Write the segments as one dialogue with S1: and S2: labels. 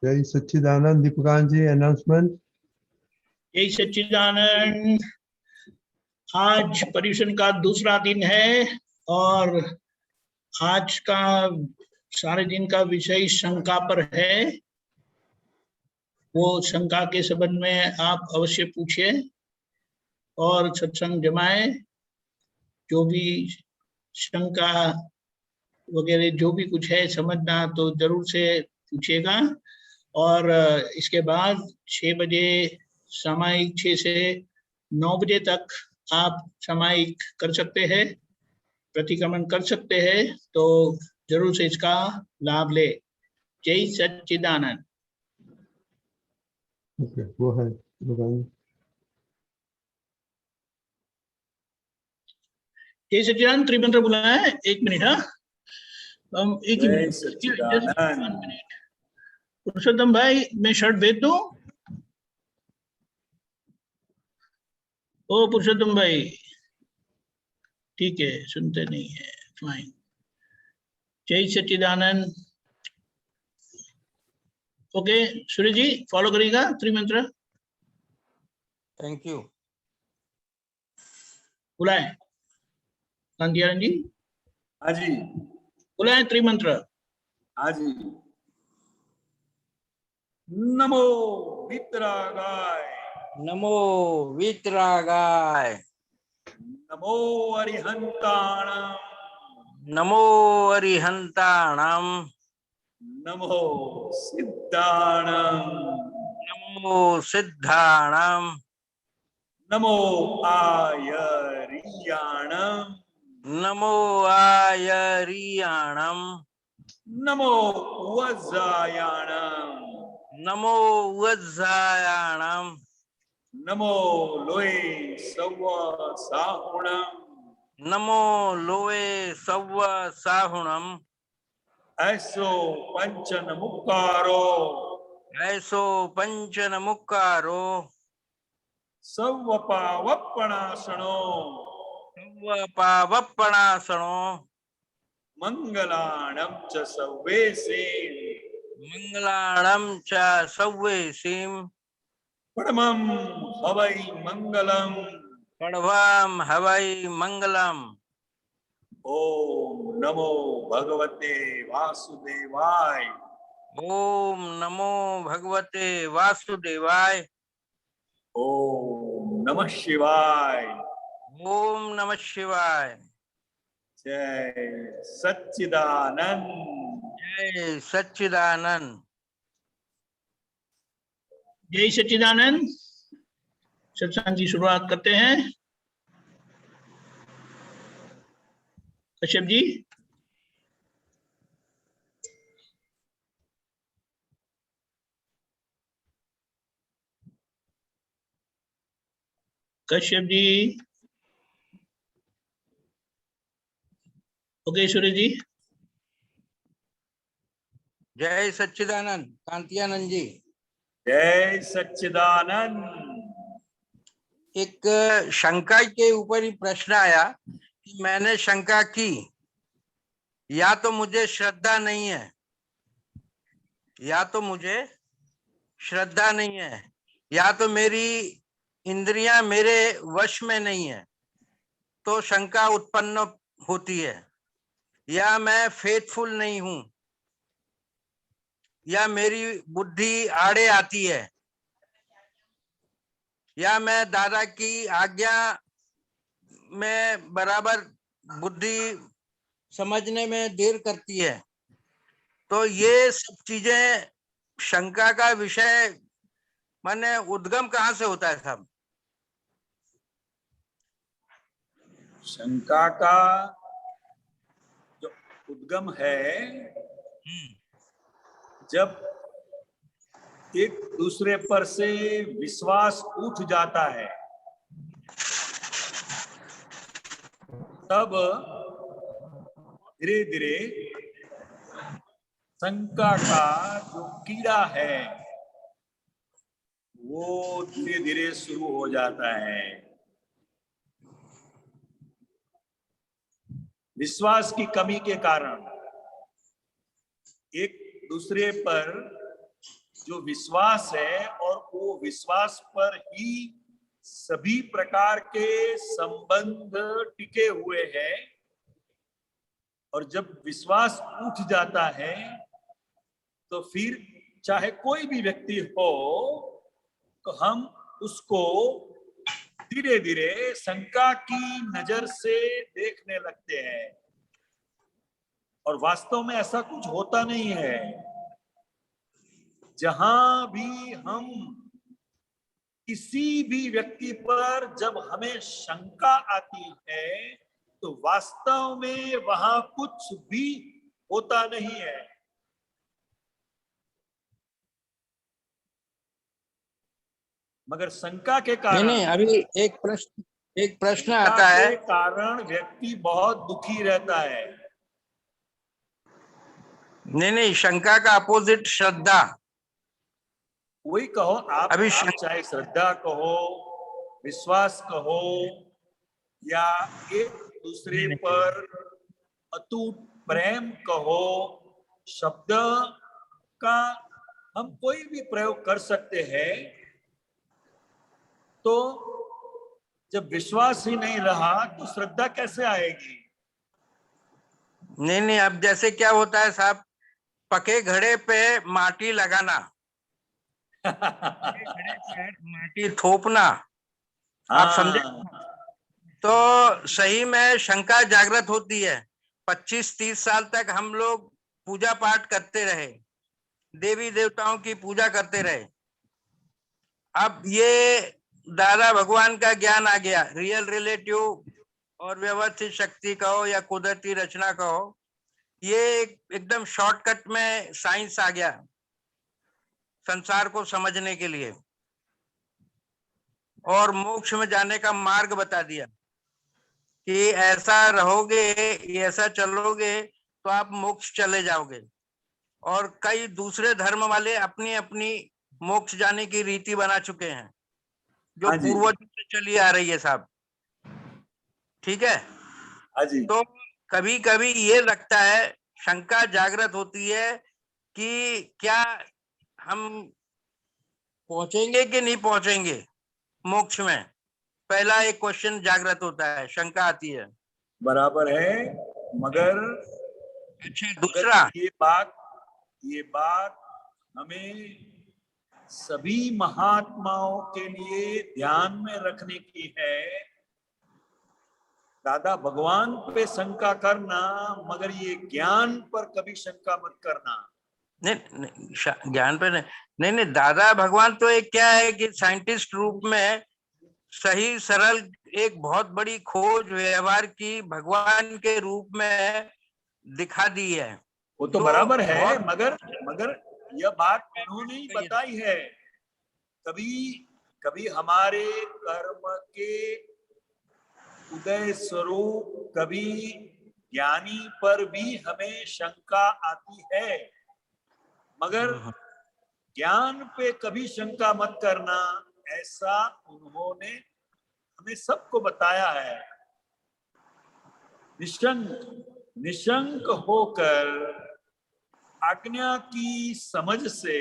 S1: जय सच्चिदानंद। दीपकांत जी, अनाउंसमेंट।
S2: जय सच्चिदानंद। आज पर्यूषण का दूसरा दिन है और आज का सारे दिन का विषय शंका पर है। वो शंका के संबंध में आप अवश्य पूछिए और सत्संग जमाए। जो भी शंका वगैरह जो भी कुछ है समझना तो जरूर से पूछिएगा। और इसके बाद 6 बजे सामायिक, 6 से 9 बजे तक आप सामायिक कर सकते हैं, प्रतिक्रमण कर सकते हैं, तो जरूर से इसका लाभ ले। जय सच्चिदानंद।
S1: वो है
S2: जय सच्चिदानंद। त्रिमंत्र बुलाया है, 1 मिनट। हाँ, हम एक ही मिनट। पुरुषोत्तम भाई, मैं शर्ट भेज दूं? ओ पुरुषोत्तम भाई, ठीक है, सुनते नहीं है, फाइन। जय सच्चिदानंद। ओके, सूर्य जी फॉलो करिएगा त्रिमंत्र।
S3: Thank you.
S2: बुलाए कांतियारन जी।
S4: हाँ जी।
S2: बुलाए त्रिमंत्र।
S4: हाँ जी। नमो वितरागाय,
S3: नमो वितरागाय,
S4: नमो अरिहंताणम,
S3: नमो अरिहंताणम,
S4: नमो सिद्धाणम,
S3: नमो सिद्धाणम,
S4: नमो आयरियाणम,
S3: नमो आयरियाणम,
S4: नमो वज्रायाणम,
S3: नमो वज्रायाणम,
S4: नमो लोए सव्व साहुणम,
S3: नमो लोए सव्व साहुणम,
S4: ऐसो पंचन मुक्कारो,
S3: ऐसो पंचन मुक्कारो,
S4: सव्व पावपणासनो,
S3: सव्व पावपणासनो,
S4: मंगलाणं च सव्वेसीं,
S3: मंगलाणं च सव्वेसीं,
S4: परमं हवै मंगलम्।
S3: पढ़वाम हवै मंगलम।
S4: ओम नमो भगवते वासुदेवाय।
S3: ओम नमो भगवते वासुदेवाय।
S4: ओम नमः शिवाय।
S3: ओम नमः शिवाय।
S4: जय सच्चिदानंद।
S3: जय सच्चिदानंद।
S2: जय सच्चिदानंद। सत्संग की शुरुआत करते हैं। कश्यप जी। कश्यप जी। ओके सूर्य जी।
S3: जय सच्चिदानंद। कांतियानंद जी।
S4: जय सच्चिदानंद।
S3: एक शंका के ऊपर ही प्रश्न आया कि मैंने शंका की, या तो मुझे श्रद्धा नहीं है, या तो मुझे श्रद्धा नहीं है, या तो मेरी इंद्रियां मेरे वश में नहीं है, तो शंका उत्पन्न होती है। या मैं फेथफुल नहीं हूं, या मेरी बुद्धि आड़े आती है, या मैं दादा की आज्ञा में बराबर बुद्धि समझने में देर करती है। तो ये सब चीजें शंका का विषय, माने उद्गम कहाँ से होता है साहब?
S4: शंका का जो उद्गम है, जब एक दूसरे पर से विश्वास उठ जाता है, तब धीरे धीरे शंका का जो कीड़ा है वो धीरे धीरे शुरू हो जाता है। विश्वास की कमी के कारण एक दूसरे पर जो विश्वास है और वो विश्वास पर ही सभी प्रकार के संबंध टिके हुए हैं। और जब विश्वास उठ जाता है तो फिर चाहे कोई भी व्यक्ति हो तो हम उसको धीरे धीरे शंका की नजर से देखने लगते हैं। और वास्तव में ऐसा कुछ होता नहीं है। जहां भी हम किसी भी व्यक्ति पर जब हमें शंका आती है तो वास्तव में वहां कुछ भी होता नहीं है। मगर शंका के कारण
S3: नहीं, अभी एक प्रश्न
S4: शंका
S3: आता है।
S4: के कारण व्यक्ति बहुत दुखी रहता है।
S3: नहीं, शंका का अपोजिट श्रद्धा।
S4: वही कहो आप
S3: अभी
S4: चाहे श्रद्धा कहो, विश्वास कहो, या एक दूसरे पर अटूट प्रेम कहो, शब्द का हम कोई भी प्रयोग कर सकते हैं। तो जब विश्वास ही नहीं रहा तो श्रद्धा कैसे आएगी?
S3: नहीं, अब जैसे क्या होता है साहब, पके घड़े पे माटी लगाना, माटी थोपना, आप समझे? तो सही में शंका जागृत होती है। 25-30 साल तक हम लोग पूजा पाठ करते रहे, देवी देवताओं की पूजा करते रहे। अब ये दादा भगवान का ज्ञान आ गया, रियल रिलेटिव और व्यवस्थित शक्ति कहो या कुदरती रचना कहो, ये एकदम शॉर्टकट में साइंस आ गया संसार को समझने के लिए, और मोक्ष में जाने का मार्ग बता दिया कि ऐसा रहोगे, ऐसा चलोगे तो आप मोक्ष चले जाओगे। और कई दूसरे धर्म वाले अपनी अपनी मोक्ष जाने की रीति बना चुके हैं, जो
S4: हाँ जी।
S3: पूर्वजों से चली आ रही है साहब। ठीक है?
S4: हाँ जी।
S3: तो कभी कभी ये लगता है, शंका जागृत होती है कि क्या हम पहुंचेंगे कि नहीं पहुंचेंगे मोक्ष में। पहला एक क्वेश्चन जागृत होता है, शंका आती है।
S4: बराबर है। मगर
S3: अच्छा, दूसरा,
S4: ये बात हमें सभी महात्माओं के लिए ध्यान में रखने की है। दादा भगवान पे शंका करना, मगर ये ज्ञान पर कभी शंका मत करना।
S3: नहीं, ज्ञान पे नहीं, दादा भगवान तो एक क्या है कि साइंटिस्ट रूप में सही सरल एक बहुत बड़ी खोज व्यवहार की भगवान के रूप में दिखा दी है।
S4: वो तो बराबर है, मगर यह बात उन्होंने ही बताई है। कभी हमारे कर्म के उदय स्वरूप कभी ज्ञानी पर भी हमें शंका आती है, मगर ज्ञान पे कभी शंका मत करना, ऐसा उन्होंने हमें सबको बताया है। निशंक होकर आज्ञा की समझ से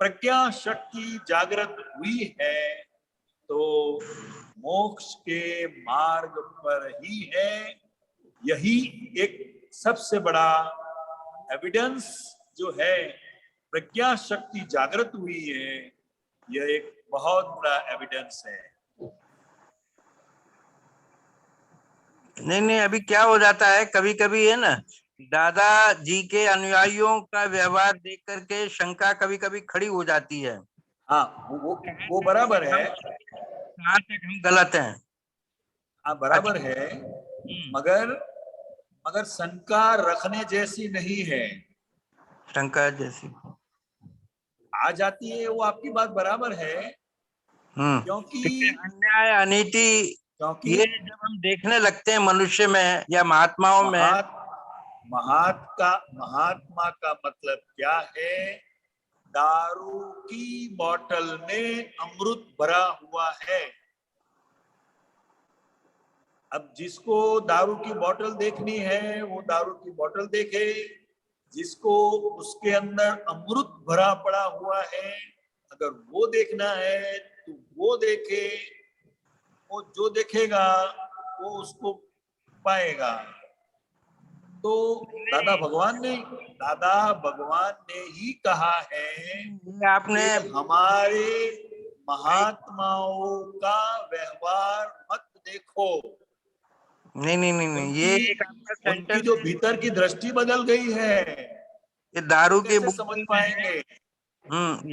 S4: प्रज्ञा शक्ति जागृत हुई है तो मोक्ष के मार्ग पर ही है। यही एक सबसे बड़ा एविडेंस जो है, प्रज्ञा शक्ति जागृत हुई है, यह एक बहुत बड़ा एविडेंस है।
S3: नहीं, अभी क्या हो जाता है, कभी कभी है ना, दादाजी के अनुयायियों का व्यवहार देख करके शंका कभी कभी खड़ी हो जाती है।
S4: हाँ, वो बराबर है।
S3: कहाँ तक हम गलत हैं?
S4: हाँ, बराबर है, मगर शंका रखने जैसी नहीं है।
S3: शंका जैसी
S4: आ जाती है, वो आपकी बात बराबर है। क्योंकि
S3: अन्याय अनीति,
S4: क्योंकि
S3: ये जब हम देखने लगते हैं मनुष्य में या महात्माओं में,
S4: महात्मा का मतलब क्या है? दारू की बोतल में अमृत भरा हुआ है। अब जिसको दारू की बोतल देखनी है वो दारू की बोतल देखे, जिसको उसके अंदर अमृत भरा पड़ा हुआ है, अगर वो देखना है तो वो देखे, वो जो देखेगा वो उसको पाएगा। तो दादा भगवान ने ही कहा है
S3: ये आपने
S4: कि हमारे महात्माओं का व्यवहार मत देखो।
S3: नहीं, ये एक आपका
S4: उनकी
S3: सेंटेंस
S4: जो भीतर की दृष्टि बदल गई है,
S3: ये दारू की
S4: कैसे समझ पाएंगे?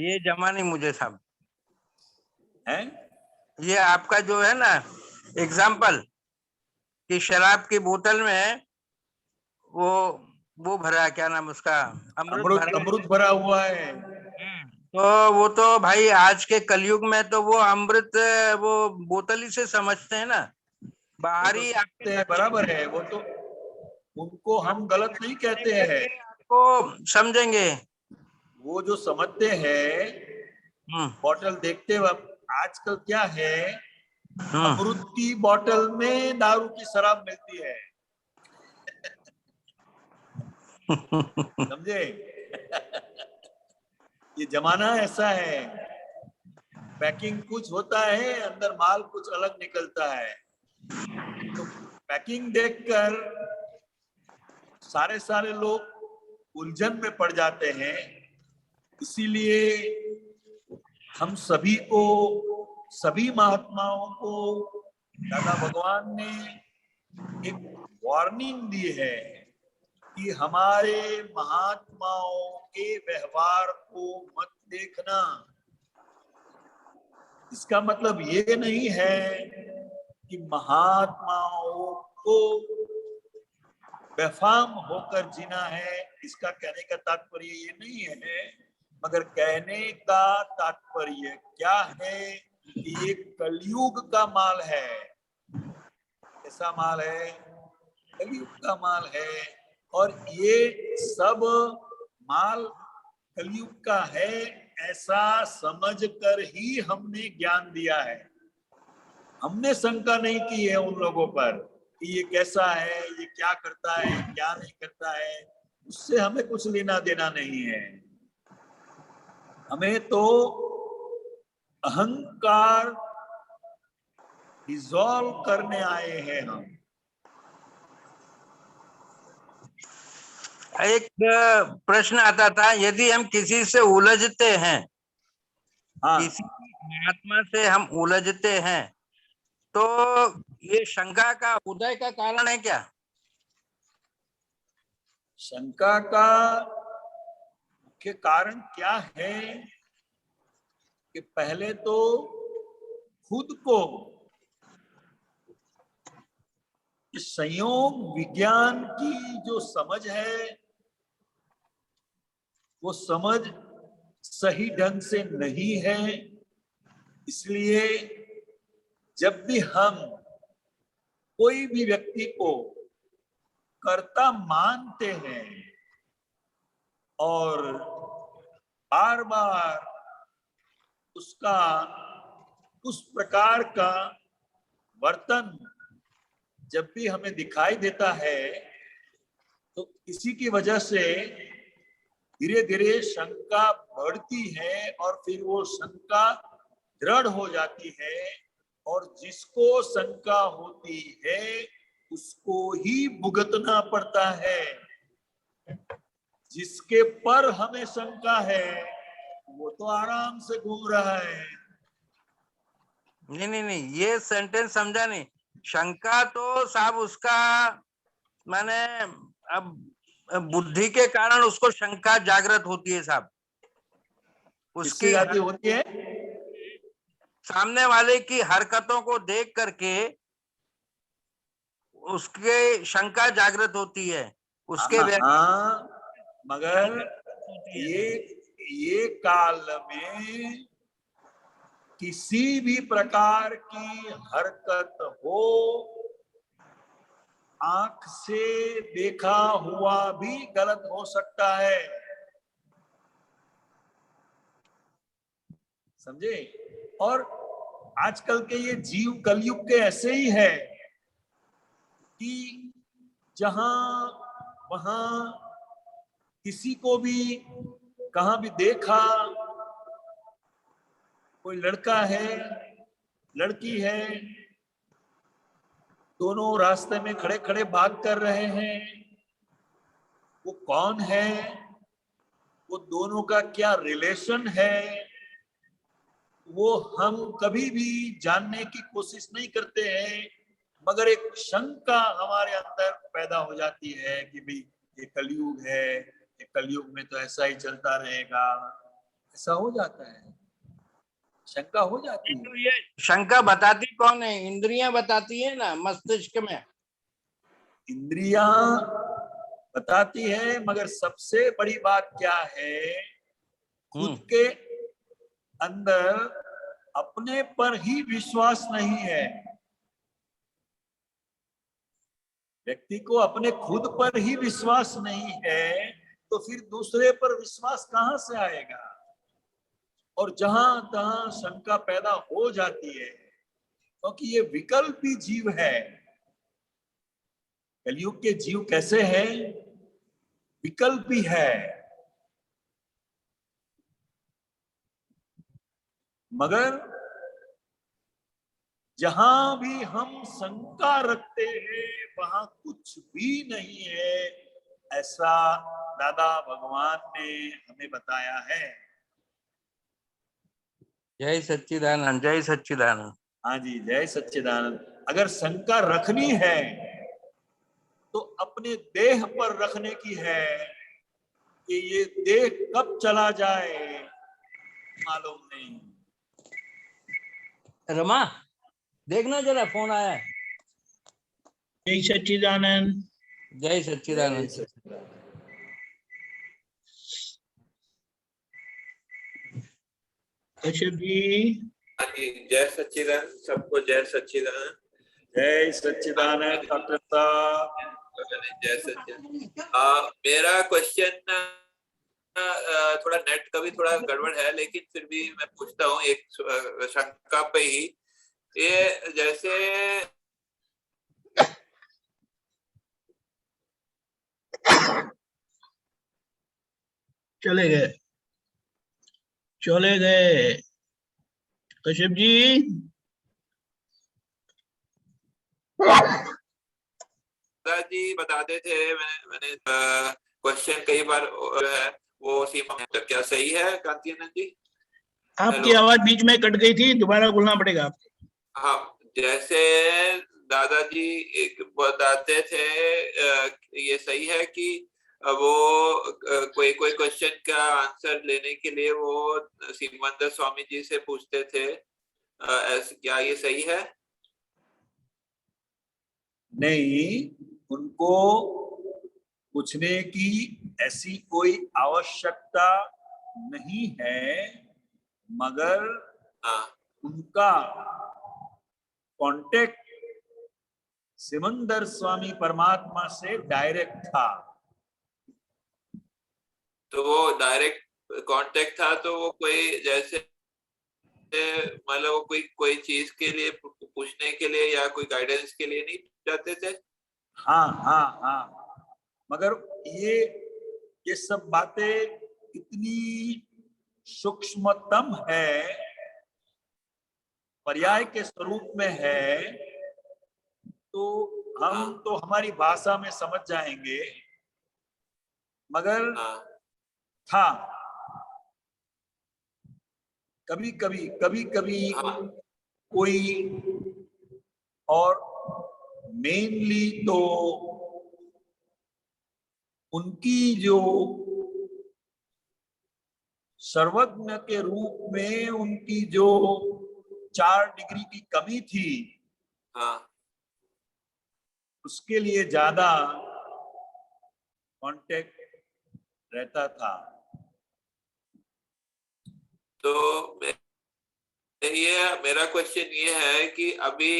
S3: ये जमा नहीं मुझे साहब।
S4: हैं?
S3: ये आपका जो है ना एग्जाम्पल कि शराब की बोतल में वो भरा, क्या नाम उसका,
S4: अमृत भरा हुआ है।
S3: तो वो तो भाई आज के कलयुग में तो वो अमृत वो बोतल ही से समझते हैं ना, बाहरी
S4: समझते हैं, बराबर है। वो तो उनको हम गलत नहीं कहते हैं,
S3: आपको समझेंगे।
S4: वो जो समझते हैं बोतल देखते वक्त। आजकल क्या है, अमृत की बोतल में दारू की शराब मिलती है, समझे? ये जमाना ऐसा है, पैकिंग कुछ होता है, अंदर माल कुछ अलग निकलता है। तो पैकिंग देखकर सारे लोग उलझन में पड़ जाते हैं। इसीलिए हम सभी महात्माओं को दादा भगवान ने एक वार्निंग दी है कि हमारे महात्माओं के व्यवहार को मत देखना। इसका मतलब ये नहीं है कि महात्माओं को बेफाम होकर जीना है, इसका कहने का तात्पर्य ये नहीं है। मगर कहने का तात्पर्य क्या है कि ये कलयुग का माल है। कैसा माल है? कलयुग का माल है। और ये सब माल कलयुग का है, ऐसा समझकर ही हमने ज्ञान दिया है। हमने शंका नहीं की है उन लोगों पर कि ये कैसा है, ये क्या करता है, क्या नहीं करता है। उससे हमें कुछ लेना देना नहीं है। हमें तो अहंकार डिसॉल्व करने आए हैं हम।
S3: एक प्रश्न आता था, यदि हम किसी से उलझते हैं,
S4: हाँ,
S3: किसी महात्मा से हम उलझते हैं, तो ये शंका का उदय का कारण है क्या?
S4: शंका का मुख्य कारण क्या है कि पहले तो खुद को संयोग विज्ञान की जो समझ है, वो समझ सही ढंग से नहीं है। इसलिए जब भी हम कोई भी व्यक्ति को कर्ता मानते हैं और बार बार उसका उस प्रकार का वर्तन जब भी हमें दिखाई देता है, तो इसी की वजह से धीरे धीरे शंका बढ़ती है और फिर वो शंका दृढ़ हो जाती है। और जिसको शंका होती है उसको ही भुगतना पड़ता है। जिसके पर हमें शंका है वो तो आराम से घूम रहा है।
S3: नहीं, ये सेंटेंस समझा नहीं। शंका तो साहब उसका माने अब बुद्धि के कारण उसको शंका जागृत होती है साहब। उसकी
S4: होती है
S3: सामने वाले की हरकतों को देख करके उसके शंका जागृत होती है, उसके
S4: मगर ये काल में किसी भी प्रकार की हरकत हो, आंख से देखा हुआ भी गलत हो सकता है, समझे? और आजकल के ये जीव कलयुग के ऐसे ही है कि जहां वहां किसी को भी कहां भी देखा, कोई लड़का है, लड़की है, दोनों रास्ते में खड़े खड़े बात कर रहे हैं, वो कौन है, वो दोनों का क्या रिलेशन है, वो हम कभी भी जानने की कोशिश नहीं करते हैं, मगर एक शंका हमारे अंदर पैदा हो जाती है कि भाई ये कलयुग है, ये कलयुग में तो ऐसा ही चलता रहेगा, ऐसा हो जाता है, शंका हो जाती है।
S3: तो ये शंका बताती कौन है? इंद्रियां बताती है ना, मस्तिष्क में।
S4: इंद्रियां बताती है, मगर सबसे बड़ी बात क्या है, खुद के अंदर अपने पर ही विश्वास नहीं है। व्यक्ति को अपने खुद पर ही विश्वास नहीं है, तो फिर दूसरे पर विश्वास कहां से आएगा? और जहां तहां शंका पैदा हो जाती है, क्योंकि ये विकल्पी जीव है। कलयुग के जीव कैसे हैं? विकल्पी है। मगर जहां भी हम शंका रखते हैं वहां कुछ भी नहीं है, ऐसा दादा भगवान ने हमें बताया है।
S3: जय सच्चिदानंद, जय सच्चिदानंद।
S4: हाँ जी, जय सच्चिदानंद। अगर शंका रखनी है तो अपने देह पर रखने की है कि ये देह कब चला जाए मालूम नहीं।
S3: रमा, देखना जरा, फोन आया है।
S2: जय सच्चिदानंद।
S3: जय सच्चिदानंद।
S2: कश्यप जी।
S5: हाँ जी, जय सच्चिदानंद, सबको जय सच्चिदानंद।
S4: जय सच्चिदानंद डॉक्टर साहब।
S5: जय सच्चिदानंद। मेरा क्वेश्चन थोड़ा नेट का भी थोड़ा गड़बड़ है, लेकिन फिर भी मैं पूछता हूँ एक शंका पे ही। ये जैसे
S2: चले गए कश्यप जी।
S5: दादाजी बताते थे, मैंने क्वेश्चन कई बार है वो सीमा, क्या सही है कांतियानंद जी?
S2: आपकी आवाज बीच में कट गई थी, दोबारा बोलना पड़ेगा आपको।
S5: हाँ, जैसे दादाजी एक बताते थे, ये सही है कि वो कोई क्वेश्चन का आंसर लेने के लिए वो सीमानंद स्वामी जी से पूछते थे, क्या ये सही है?
S4: नहीं, उनको पूछने की ऐसी कोई आवश्यकता नहीं है, मगर उनका कांटेक्ट सिमंदर स्वामी परमात्मा से डायरेक्ट था।
S5: तो वो डायरेक्ट कांटेक्ट था, तो वो कोई जैसे मतलब वो कोई चीज के लिए पूछने के लिए या कोई गाइडेंस के लिए नहीं जाते थे?
S4: हाँ हाँ हाँ, मगर ये सब बातें इतनी सूक्ष्मतम है, पर्याय के स्वरूप में है, तो हम तो हमारी भाषा में समझ जाएंगे, मगर था कभी कभी कोई, और मेनली तो उनकी जो सर्वज्ञ के रूप में उनकी जो 4 डिग्री की कमी थी, उसके लिए ज्यादा कांटेक्ट रहता था। तो
S5: ये मेरा क्वेश्चन ये है कि अभी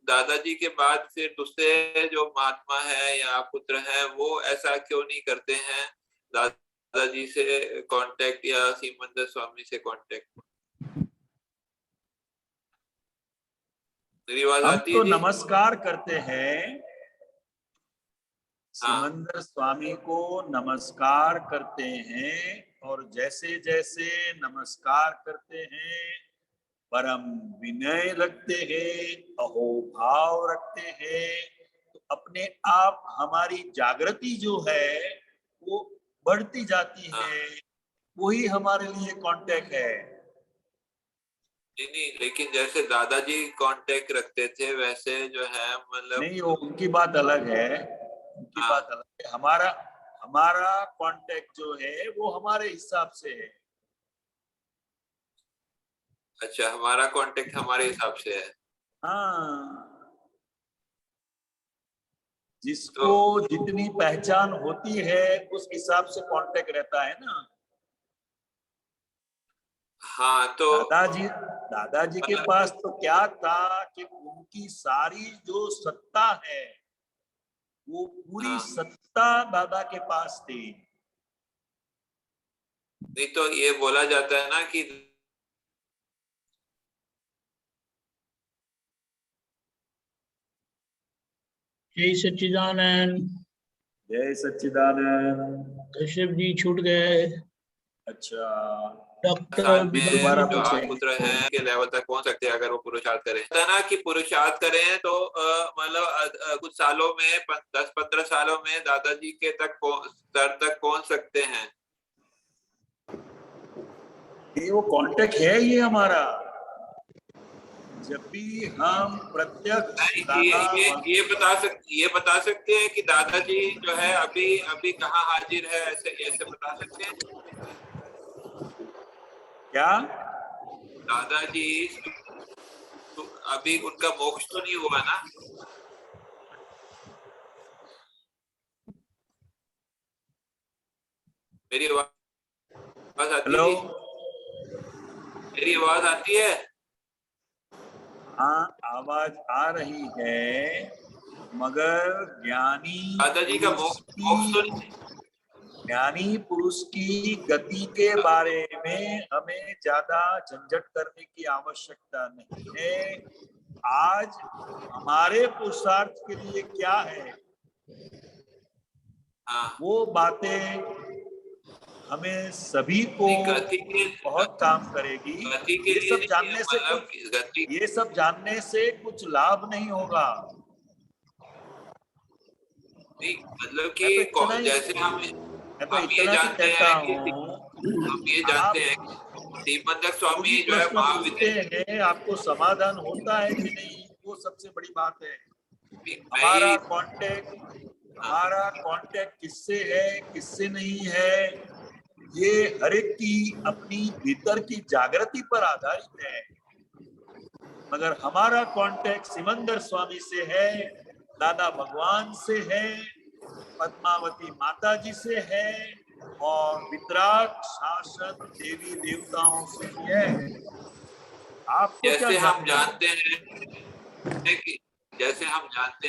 S5: दादाजी के बाद फिर दूसरे जो महात्मा है या पुत्र है, वो ऐसा क्यों नहीं करते हैं दादाजी से कांटेक्ट या सीमंदर स्वामी से कांटेक्ट? मेरी आवाज आती है?
S4: तो नमस्कार करते हैं सिमंदर स्वामी को नमस्कार करते हैं और जैसे जैसे नमस्कार करते हैं परम विनय रखते हैं, अहोभाव रखते हैं, तो अपने आप हमारी जागृति जो है वो बढ़ती जाती है। वही हमारे लिए कांटेक्ट है।
S5: नहीं, लेकिन जैसे दादाजी कांटेक्ट रखते थे वैसे जो है मतलब
S4: नहीं, वो उनकी बात अलग है, उनकी बात अलग है। हमारा कांटेक्ट जो है वो हमारे हिसाब से है।
S5: अच्छा, हमारा कांटेक्ट हमारे हिसाब से है।
S4: हाँ, जिसको जितनी पहचान होती है उस हिसाब से कांटेक्ट रहता है ना।
S5: हाँ, तो
S4: दादाजी के पास तो क्या था कि उनकी सारी जो सत्ता है वो पूरी सत्ता दादा के पास थी।
S5: नहीं तो ये बोला जाता है ना कि
S2: जय सच्चिदानंद।
S4: जय सच्चिदानंद।
S2: कश्यप जी छूट गए।
S4: अच्छा,
S2: डॉक्टर
S5: साल में
S4: दोबारा
S5: जो
S4: पूछे।
S5: आप पुत्र हैं के लेवल तक पहुंच सकते हैं अगर वो पुरुषार्थ करें। है ना कि पुरुषार्थ करें तो मतलब कुछ सालों में 10-15 सालों में दादाजी के स्तर तक पहुंच सकते हैं।
S4: ये वो कांटेक्ट है ये हमारा। जब भी हम प्रत्यक्ष
S5: ये बता सकते हैं कि दादाजी जो है अभी कहाँ हाजिर है, ऐसे बता सकते हैं
S4: क्या?
S5: दादाजी तो अभी उनका मोक्ष तो नहीं हुआ ना? मेरी आवाज आती है? मेरी आवाज आती है?
S4: हाँ, आवाज आ रही है, मगर
S5: दादाजी का मोक्ष तो नहीं।
S4: ज्ञानी पुरुष की गति के बारे में हमें ज्यादा झंझट करने की आवश्यकता नहीं है। आज हमारे पुरुषार्थ के लिए क्या है वो बातें हमें सभी को बहुत काम करेगी। ये सब जानने से कुछ लाभ नहीं होगा।
S5: नहीं, मतलब कि जैसे हम ये जानते हैं सिमंदर स्वामी जो है
S4: महाविद्य, आपको समाधान होता है कि नहीं, वो सबसे बड़ी बात है। हमारा कांटेक्ट किससे है किससे नहीं है, ये हर एक की अपनी भीतर की जागृति पर आधारित है। मगर हमारा कांटेक्ट सिमंदर स्वामी से है, दादा भगवान से है, पद्मावती माता जी से है और वितराग शासन देवी देवताओं से है। आपको
S5: जैसे हम जानते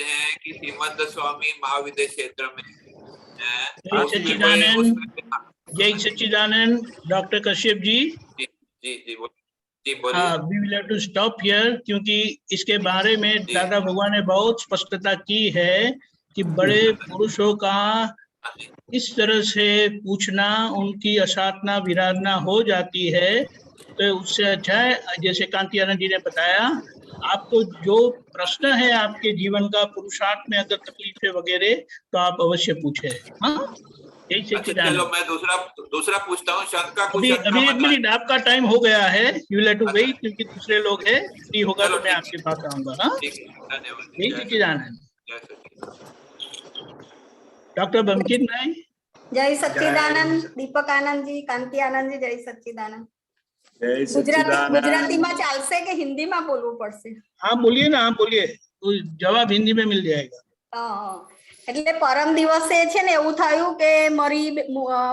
S5: हैं कि सिमंदर स्वामी महाविद्य क्षेत्र में
S2: जय सच्चिदानंद। Doctor Kashyap ji
S5: ji
S2: we will have to stop here, क्योंकि इसके बारे में दादा भगवान ने बहुत स्पष्टता की है कि बड़े पुरुषों का इस तरह से पूछना, उनकी असाधना विराधना हो जाती है। तो उससे अच्छा है, जैसे कांति आनंद जी ने बताया, आपको जो प्रश्न है आपके जीवन का, पुरुषार्थ में अगर तकलीफ है वगैरह, तो आप अवश्य पूछे। हाँ,
S5: चलो मैं दूसरा पूछता हूँ।
S2: अभी एक मिनट, आपका टाइम हो गया है, you will have to wait, क्योंकि दूसरे लोग हैं। फ्री होगा तो मैं आपके पास आऊंगा। हाँ, जय सच्चिदानंद। डॉक्टर बंकिम नाई।
S6: जय सच्चिदानंद। दीपक आनंद जी, कांति आनंद जी, जय सच्चिदानंद। ગુજરાતીમાં ચાલશે કે હિન્દીમાં બોલવું પડશે?
S2: हाँ बोलिए ना, आप बोलिए, तो जवाब हिंदी में मिल जाएगा।
S6: એટલે પરમ દિવસે છે ને એવું થયું કે મારી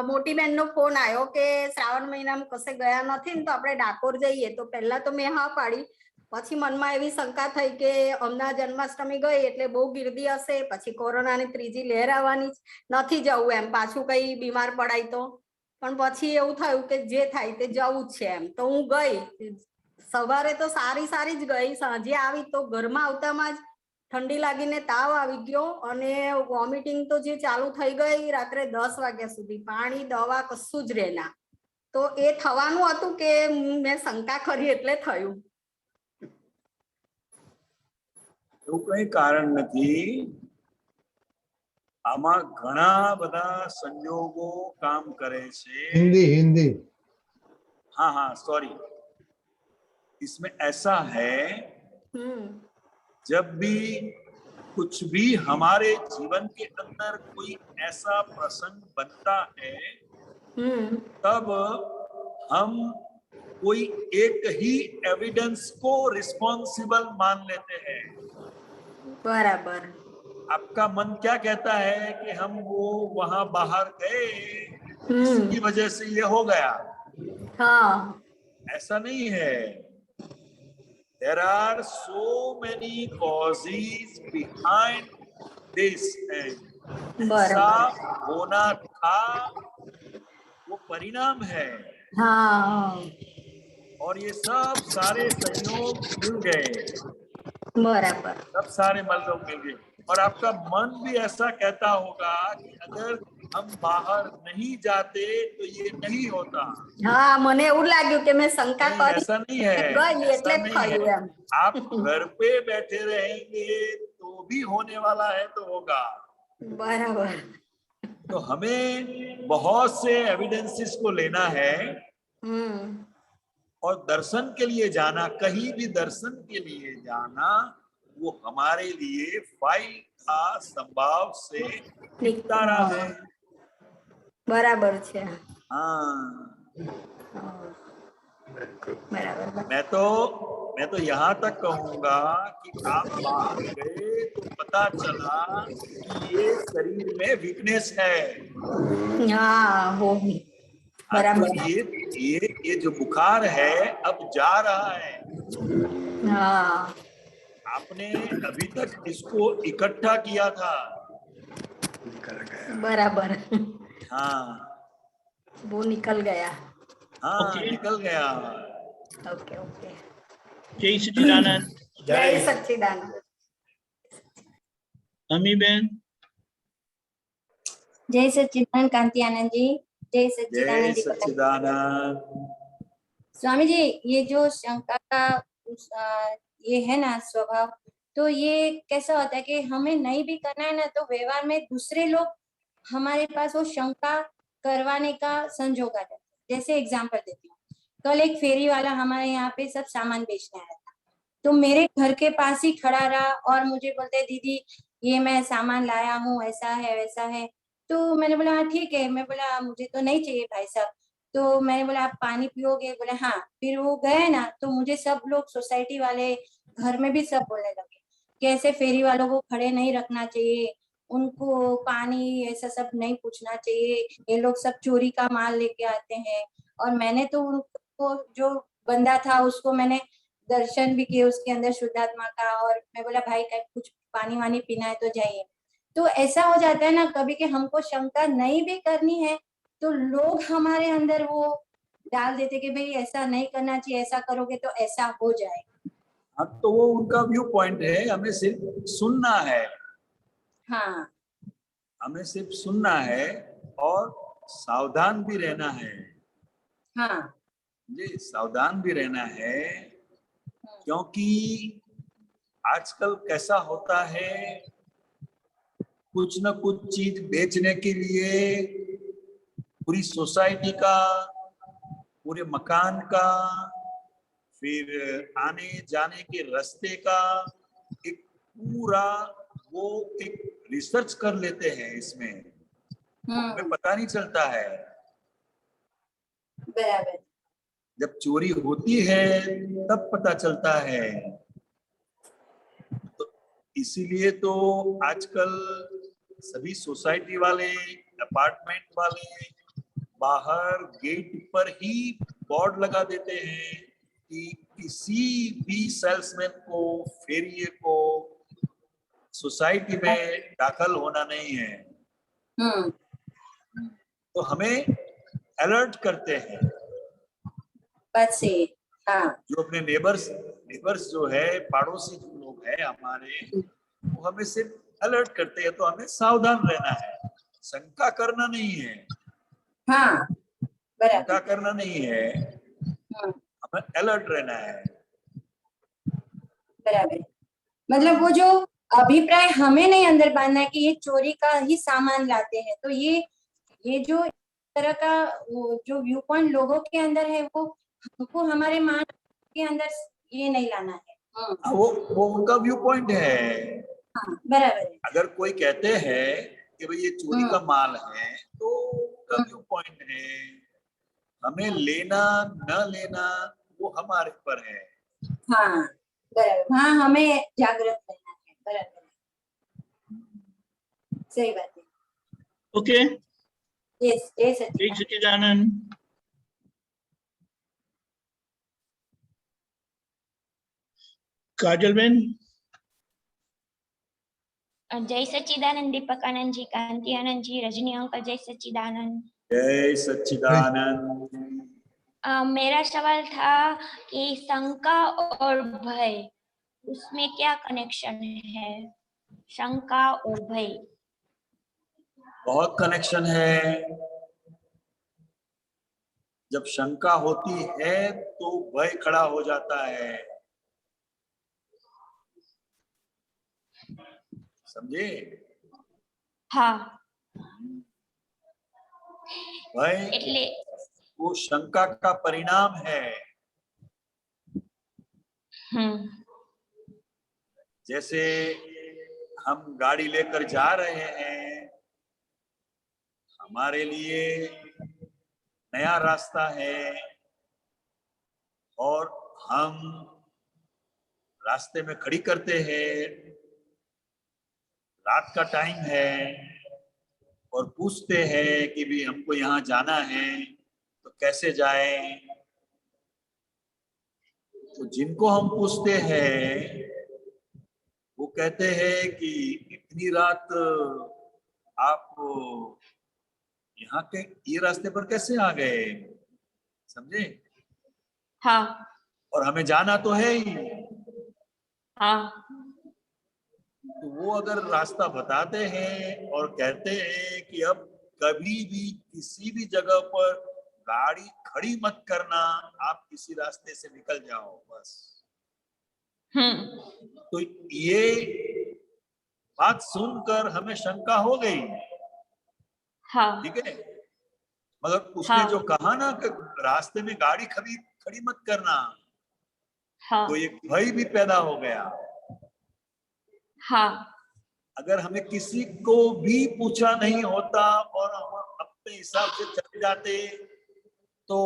S6: મોટી બહેનનો ફોન આવ્યો કે શ્રાવણ મહિનામાં કશે ગયા નથી ને તો આપણે ડાકોર જઈએ। તો પહેલા તો મેં હા પાડી, પછી મનમાં એવી શંકા થઈ કે હમણાં જન્માષ્ટમી ગઈ એટલે બહુ ગીર્દી હશે, પછી કોરોનાની ત્રીજી લહેર આવવાની, નથી જવું એમ, પાછું કઈ બીમાર પડાય તો। પણ પછી એવું થયું કે જે થાય તે જવું જ છે એમ, તો હું ગઈ। સવારે તો સારી જ ગઈ, સાંજે આવી તો ઘરમાં આવતામાં જ ઠંડી લાગીને તાવ આવી ગયો અને વોમિટિંગ તો જે ચાલુ થઈ ગઈ રાત્રે 10 વાગ્યા સુધી, પાણી દવા કશું જ રહેલા. તો એ થવાનું હતું કે મેં શંકા કરી એટલે થયું?
S4: એવું કઈ કારણ નથી. આમાં ઘણા બધા સંજોગો કામ કરે છે.
S1: हिंदी
S4: हाँ हाँ सॉरी, इसमें ऐसा है जब भी कुछ भी हमारे जीवन के अंदर कोई ऐसा प्रसंग बनता है तब हम कोई एक ही एविडेंस को रिस्पॉन्सिबल मान लेते हैं.
S6: બરાબર.
S4: आपका मन क्या कहता है कि हम वो वहां बाहर गए इसकी वजह से ये हो गया.
S6: हाँ.
S4: ऐसा नहीं है. There are so many causes behind this. ऐसा होना था वो परिणाम है.
S6: हाँ.
S4: और ये सब सारे संयोग मिल गए.
S6: बराबर.
S4: सब सारे मतलब मिल गए. और आपका मन भी ऐसा कहता होगा कि अगर हम बाहर नहीं जाते तो ये नहीं होता.
S6: हाँ, મને એવું લાગ્યું કે મેં શંકા
S4: नहीं,
S6: કરી
S4: ऐसा नहीं है.
S6: ગઈ
S4: ऐसा
S6: એટલે
S4: नहीं
S6: થયું
S4: है.
S6: એમ.
S4: आप घर पे बैठे रहेंगे तो भी होने वाला है तो होगा.
S6: बराबर.
S4: तो हमें बहुत से एविडेंसेस को लेना है और दर्शन के लिए जाना, कहीं भी दर्शन के लिए जाना वो हमारे लिए फाइल का संभाव से निपटारा है.
S6: बराबर છે.
S4: हाँ.
S6: बराबर.
S4: मैं तो यहाँ तक कहूंगा कि आप बाहर गए तो पता चला कि ये शरीर में वीकनेस है.
S6: हाँ, हो बराबर.
S4: ये जो बुखार है अब जा रहा है.
S6: हाँ.
S4: आपने अभी तक इसको इकट्ठा किया था.
S6: बराबर.
S4: हाँ.
S6: वो निकल गया.
S4: हाँ,
S2: Okay.
S4: निकल गया.
S6: Okay okay.
S2: જય સચ્ચિદાનંદ.
S6: जय सच्चिदानंद.
S2: અમીબેન.
S7: जय सच्चिदानंद कांति आनंद जी. जय
S4: जय
S7: सच्चिदानंद जी.
S4: सच्चिदानंद.
S7: स्वामी जी, ये जो शंका का ये है ना स्वभाव, तो ये कैसा होता है कि हमें नहीं भी करना है ना तो व्यवहार में दूसरे लोग हमारे पास वो शंका करवाने का संजोग आ जाता है. जैसे एग्जांपल देती हूँ, कल एक फेरी वाला हमारे यहाँ पे सब सामान बेचने आया था, तो मेरे घर के पास ही खड़ा रहा और मुझे बोलते दीदी ये मैं सामान लाया हूँ, ऐसा है वैसा है. तो मैंने बोला हाँ ठीक है. मैं बोला मुझे तो नहीं चाहिए भाई साहब. तो मैंने बोला आप पानी पियोगे? बोले हाँ. फिर वो गए ना तो मुझे सब लोग सोसाइटी वाले घर में भी सब बोलने लगे कि ऐसे फेरी वालों को खड़े नहीं रखना चाहिए, उनको पानी ऐसा सब नहीं पूछना चाहिए, ये लोग सब चोरी का माल लेके आते हैं. और मैंने तो उनको जो बंदा था उसको मैंने दर्शन भी किए उसके अंदर शुद्धात्मा का. और मैं बोला भाई का कुछ पानी वानी पीना है तो जाइए. तो ऐसा हो जाता है ना कभी कि हमको शंका नहीं भी करनी है तो लोग हमारे अंदर वो डाल देते कि भाई ऐसा नहीं करना चाहिए, ऐसा करोगे तो ऐसा हो जाएगा.
S4: हाँ, तो वो उनका व्यू पॉइंट है. हमें सिर्फ सुनना है.
S7: हाँ.
S4: हमें सिर्फ सुनना है और सावधान भी रहना है.
S7: हाँ.
S4: जी, सावधान भी रहना है. क्योंकि आजकल कैसा होता है, कुछ न कुछ चीज बेचने के लिए पूरी सोसाइटी का, पूरे मकान का, फिर आने जाने के रास्ते का एक पूरा वो एक रिसर्च कर लेते हैं. इसमें हमें पता नहीं चलता है.
S7: बराबर.
S4: जब चोरी होती है तब पता चलता है. तो इसीलिए तो आजकल सभी सोसाइटी वाले, अपार्टमेंट वाले बाहर गेट पर ही बोर्ड लगा देते हैं कि किसी भी सेल्समैन को, फेरिये को सोसाइटी में दाखिल होना नहीं है. तो हमें अलर्ट करते हैं.
S7: बात से हाँ.
S4: जो अपने नेबर्स जो है, पड़ोसी जो लोग हैं हमारे, वो हमें सिर्फ अलर्ट करते हैं, तो हमें सावधान रहना है, शंका करना नहीं है।
S7: हाँ बराबर।
S4: शंका करना नहीं है,
S7: हाँ,
S4: हमें अलर्ट रहना है।
S7: बराबर। मतलब वो जो अभिप्राय हमें नहीं अंदर बांधना है कि ये चोरी का ही सामान लाते हैं, तो ये जो इस तरह का वो जो व्यू पॉइंट लोगों के अंदर है, वो हमको हमारे मान के अंदर ये नहीं लाना है।
S4: वो उनका व्यू पॉइंट है।
S7: हाँ बराबर है।
S4: अगर कोई कहते हैं कि भाई ये चोरी का माल है, तो उनका व्यू पॉइंट है। हमें लेना न लेना वो हमारे पर है।
S7: हाँ बराबर। हाँ हमें जागृत रहना है, बराबर है, सही बात है।
S2: ओके,
S7: यस जय
S2: जय
S7: सच्चिदानंद।
S2: सच्चिदानंद। काजल बेन।
S8: जय सच्चिदानंद, दीपक आनंद जी, कांति आनंद जी, रजनी अंकल, जय सच्चिदानंद।
S4: जय सच्चिदानंद।
S8: मेरा सवाल था कि शंका और भय, उसमें क्या कनेक्शन है? शंका और भय।
S4: बहुत कनेक्शन है। जब शंका होती है तो भय खड़ा हो जाता है, समझे?
S8: हाँ
S4: भय
S8: એટલે
S4: वो शंका का परिणाम है। जैसे हम गाड़ी लेकर जा रहे हैं, हमारे लिए नया रास्ता है और हम रास्ते में खड़ी करते हैं, रात का टाइम है, और पूछते हैं कि भी हमको यहाँ जाना है तो कैसे जाएं। तो जिनको हम पूछते हैं वो कहते हैं कि इतनी रात आप यहाँ के ये रास्ते पर कैसे आ गए, समझे?
S8: हाँ
S4: और हमें जाना तो है ही।
S8: हाँ
S4: तो वो अगर रास्ता बताते हैं और कहते हैं कि अब कभी भी किसी भी जगह पर गाड़ी खड़ी मत करना, आप किसी रास्ते से निकल जाओ बस, तो ये बात सुनकर हमें शंका हो गई।
S8: हाँ
S4: ठीक है, मगर उसने
S8: हाँ
S4: जो कहा ना कि रास्ते में गाड़ी खड़ी मत करना,
S8: हाँ
S4: तो एक भय भी पैदा हो गया।
S8: हाँ
S4: अगर हमें किसी को भी पूछा नहीं होता और हम अपने हिसाब से चले जाते तो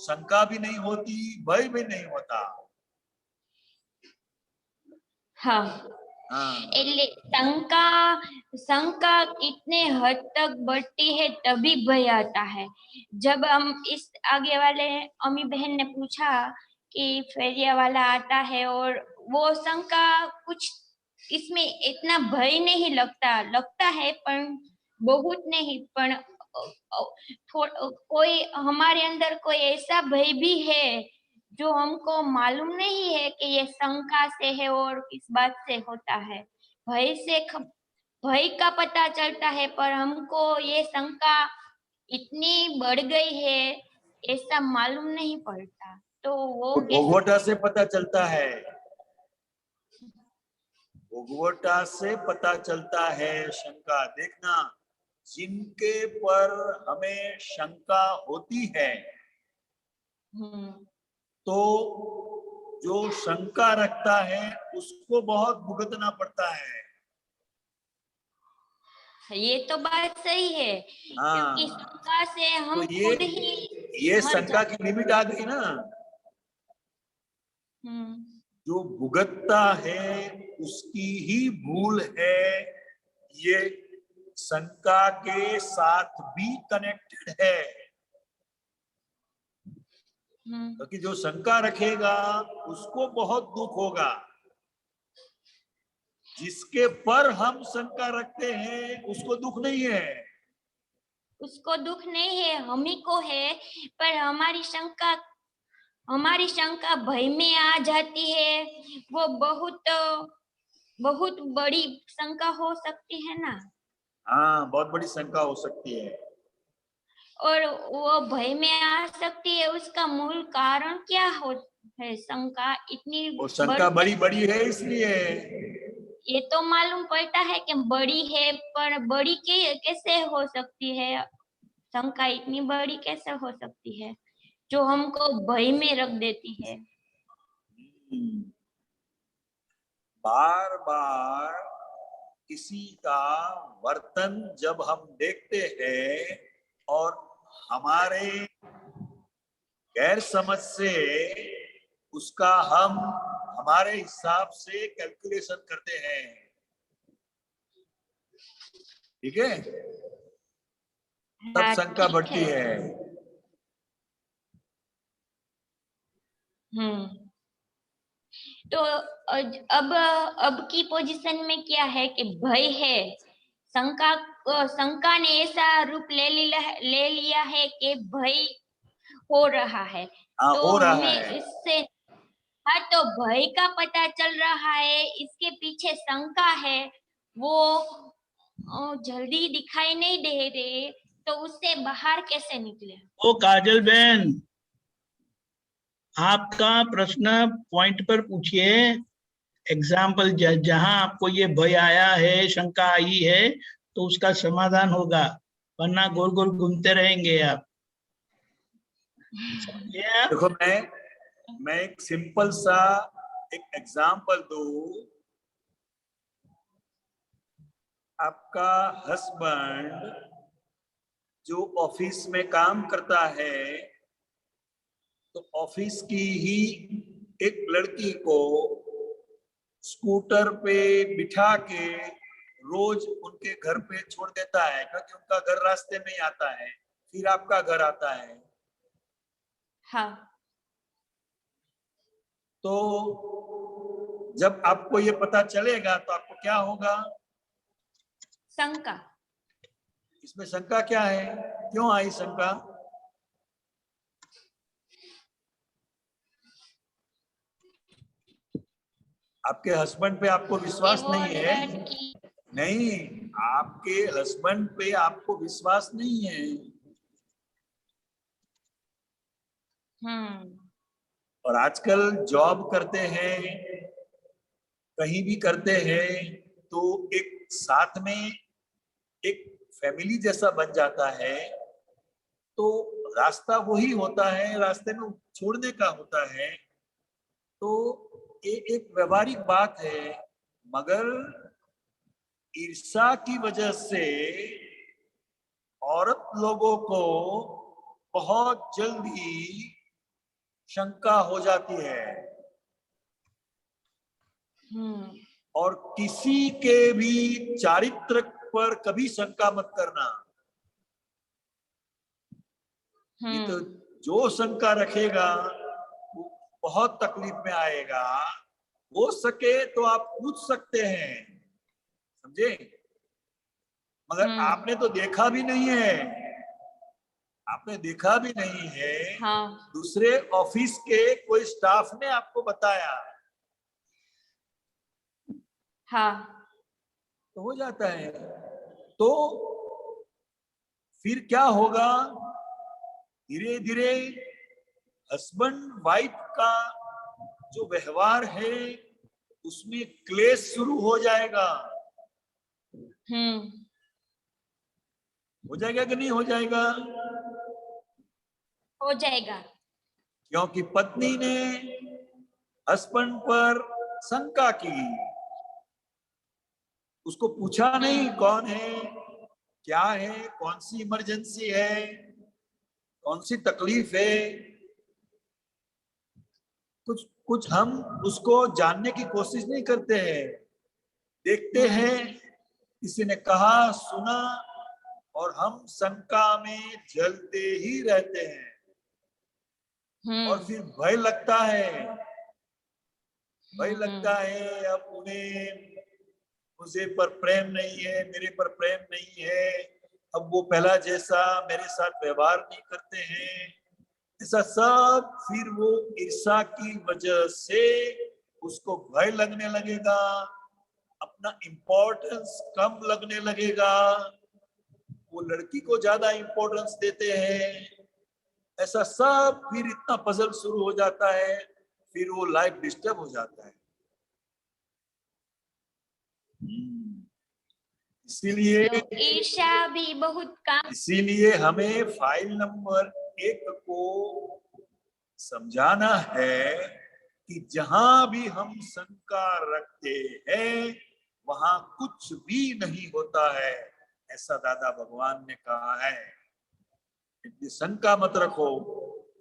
S4: शंका भी नहीं होती, भय भी नहीं होता।
S8: हाँ
S4: हाँ,
S8: એટલે शंका कितने हद तक बढ़ती है तभी भय आता है। जब हम इस आगे वाले अम्मी बहन ने पूछा कि फेरिया वाला आता है और वो शंका कुछ इसमें इतना भय नहीं लगता है, पर बहुत नहीं, पर कोई हमारे अंदर कोई ऐसा भय भी है जो हमको मालूम नहीं है कि ये शंका से है और किस बात से होता है। भय का पता चलता है, पर हमको ये शंका इतनी बढ़ गई है ऐसा मालूम नहीं पड़ता। तो वो
S4: भोगवटा से पता चलता है, भोगवटा से पता चलता है शंका। देखना, जिनके पर हमें शंका होती है तो जो शंका रखता है उसको बहुत भुगतना पड़ता है।
S8: ये तो बात सही है।
S4: हाँ,
S8: क्योंकि शंका से हम
S4: तो
S8: खुद ही
S4: ये
S8: मर
S4: शंका की लिमिट आ गई ना। जो भुगतता है उसकी ही भूल है, ये शंका के साथ भी कनेक्टेड है। क्योंकि जो शंका रखेगा उसको बहुत दुख होगा, जिसके पर हम शंका रखते हैं उसको दुख नहीं है।
S8: उसको दुख नहीं है, हम ही को है, पर हमारी शंका भय में आ जाती है। वो बहुत बहुत बड़ी शंका हो सकती है ना।
S4: हाँ, बहुत बड़ी शंका हो सकती है।
S8: और वो भय में आ सकती है, उसका मूल कारण क्या हो है शंका इतनी
S4: वो शंका
S8: बढ़
S4: बड़ी बड़ी है इसलिए।
S8: ये तो मालूम पड़ता है कि बड़ी है, पर बड़ी कैसे हो सकती है, शंका इतनी बड़ी कैसे हो सकती है जो हमको भय में रख देती है।
S4: बार बार किसी का वर्तन जब हम देखते हैं और हमारे गैर समझ से उसका हम हमारे हिसाब से कैलकुलेशन करते हैं, ठीक है, तब
S8: हाँ,
S4: शंका
S8: ठीक
S4: बढ़ती है।
S8: तो अब की पोजीशन में क्या है कि भय है, शंका ने ऐसा रूप ले लिया है कि भय हो रहा है।
S4: हाँ,
S8: तो
S4: हो रहा
S8: हमें
S4: है।
S8: इससे, हाँ, तो भय का पता चल रहा है, इसके पीछे शंका है, वो जल्दी दिखाई नहीं दे रहे, तो उससे बाहर कैसे निकले।
S2: ओ काजल बहन, आपका प्रश्न पॉइंट पर पूछिए। एग्जाम्पल जहां आपको ये भय आया है, शंका आई है, तो उसका समाधान होगा, वरना गोल गोल घूमते रहेंगे आप। समझिए आप?
S4: देखो, मैं एक सिंपल सा एक एग्जाम्पल दूं। आपका हस्बैंड जो ऑफिस में काम करता है, तो ऑफिस की ही एक लड़की को स्कूटर पे बिठा के रोज उनके घर पे छोड़ देता है, क्योंकि उनका घर रास्ते में ही आता है, फिर आपका घर आता है।
S8: हाँ,
S4: तो जब आपको ये पता चलेगा तो आपको क्या होगा?
S8: शंका।
S4: इसमें शंका क्या है? क्यों आई शंका? आपके हस्बैंड पे आपको विश्वास
S8: वो
S4: नहीं है?
S8: लड़की,
S4: नहीं, आपके हस्बैंड पे आपको विश्वास नहीं है। और आजकल जॉब करते हैं, कहीं भी करते हैं, तो एक साथ में एक फैमिली जैसा बन जाता है। तो रास्ता वही होता है, रास्ते में छोड़ने का होता है। तो ये एक व्यवहारिक बात है, मगर ईर्ष्या की वजह से औरत लोगों को बहुत जल्दी शंका हो जाती है। और किसी के भी चारित्र पर कभी शंका मत करना। ये तो जो शंका रखेगा वो बहुत तकलीफ में आएगा। हो सके तो आप पूछ सकते हैं, समझे, मगर आपने तो देखा भी नहीं है, आपने देखा भी नहीं है।
S8: हाँ,
S4: दूसरे ऑफिस के कोई स्टाफ ने आपको बताया,
S8: हाँ,
S4: तो हो जाता है। तो फिर क्या होगा? धीरे धीरे हस्बैंड वाइफ का जो व्यवहार है उसमें क्लेश शुरू हो जाएगा। हो जाएगा कि नहीं हो जाएगा?
S8: हो जाएगा।
S4: क्योंकि पत्नी ने हस्बैंड पर शंका की, उसको पूछा नहीं कौन है, क्या है, कौन सी इमरजेंसी है, कौन सी तकलीफ है। कुछ हम उसको जानने की कोशिश नहीं करते हैं। देखते हैं, किसी ने कहा, सुना, और हम शंका में जलते ही रहते हैं। और फिर भय लगता है, अब उन्हें मुझे पर प्रेम नहीं है, मेरे पर प्रेम नहीं है, अब वो पहला जैसा मेरे साथ व्यवहार नहीं करते हैं। ऐसा सब फिर वो ईर्ष्या की वजह से उसको भय लगने लगेगा। अपना इम्पोर्टेंस कम लगने लगेगा, वो लड़की को ज्यादा इम्पोर्टेंस देते हैं, ऐसा सब फिर इतना पजल शुरू हो जाता है, फिर वो लाइफ डिस्टर्ब हो जाता है। इसीलिए
S8: तो ईर्ष्या भी बहुत काम।
S4: इसीलिए हमें फाइल नंबर 1 को समझाना है कि जहां भी हम शंका रखते हैं वहां कुछ भी नहीं होता है, ऐसा दादा भगवान ने कहा है। इसलिए शंका मत रखो।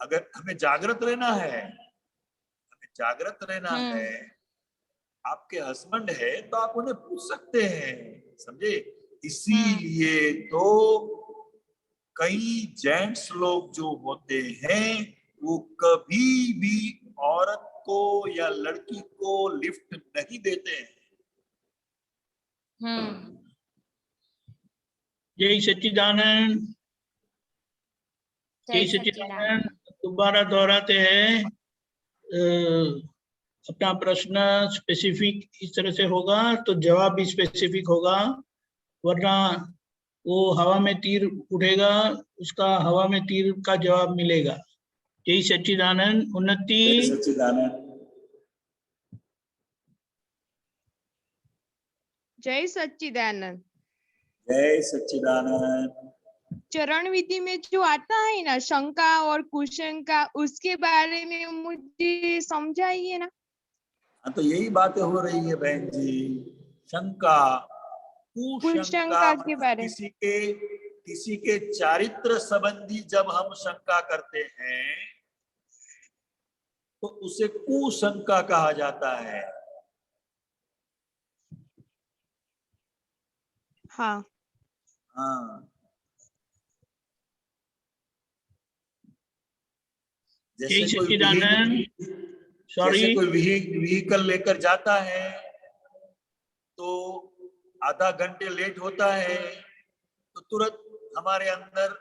S4: अगर हमें जागृत रहना है, हमें जागृत रहना है, आपके हस्बैंड है तो आप उन्हें पूछ सकते हैं, समझे। इसीलिए तो कई जेंट्स लोग जो होते हैं वो कभी भी औरत को या लड़की को लिफ्ट नहीं देते हैं।
S2: जय सच्चिदानंद। जय
S8: जय
S2: सच्चिदानंद। दोबारा दोहराते हैं, अपना प्रश्न स्पेसिफिक इस तरह से होगा तो जवाब भी स्पेसिफिक होगा, वरना वो हवा में तीर उड़ेगा, उसका हवा में तीर का जवाब मिलेगा। जय सच्चिदानंद। उन्नति।
S4: जय सच्चिदानंद।
S9: जय सच्चिदानंद।
S4: जय सच्चिदानंद।
S9: चरण विधि में जो आता है ना शंका और कुशंका, उसके बारे में मुझे समझाइए ना।
S4: हाँ, तो यही बातें हो रही है बहन जी। शंका,
S9: कुशंका के
S4: मतलब
S9: बारे।
S4: किसी के चारित्र संबंधी जब हम शंका करते हैं तो उसे कुशंका कहा जाता है।
S9: हाँ
S4: हाँ,
S2: जय सच्चिदानंद। सॉरी,
S4: जैसे कोई व्हीकल लेकर जाता है तो आधा घंटे लेट होता है तो तुरंत हमारे अंदर,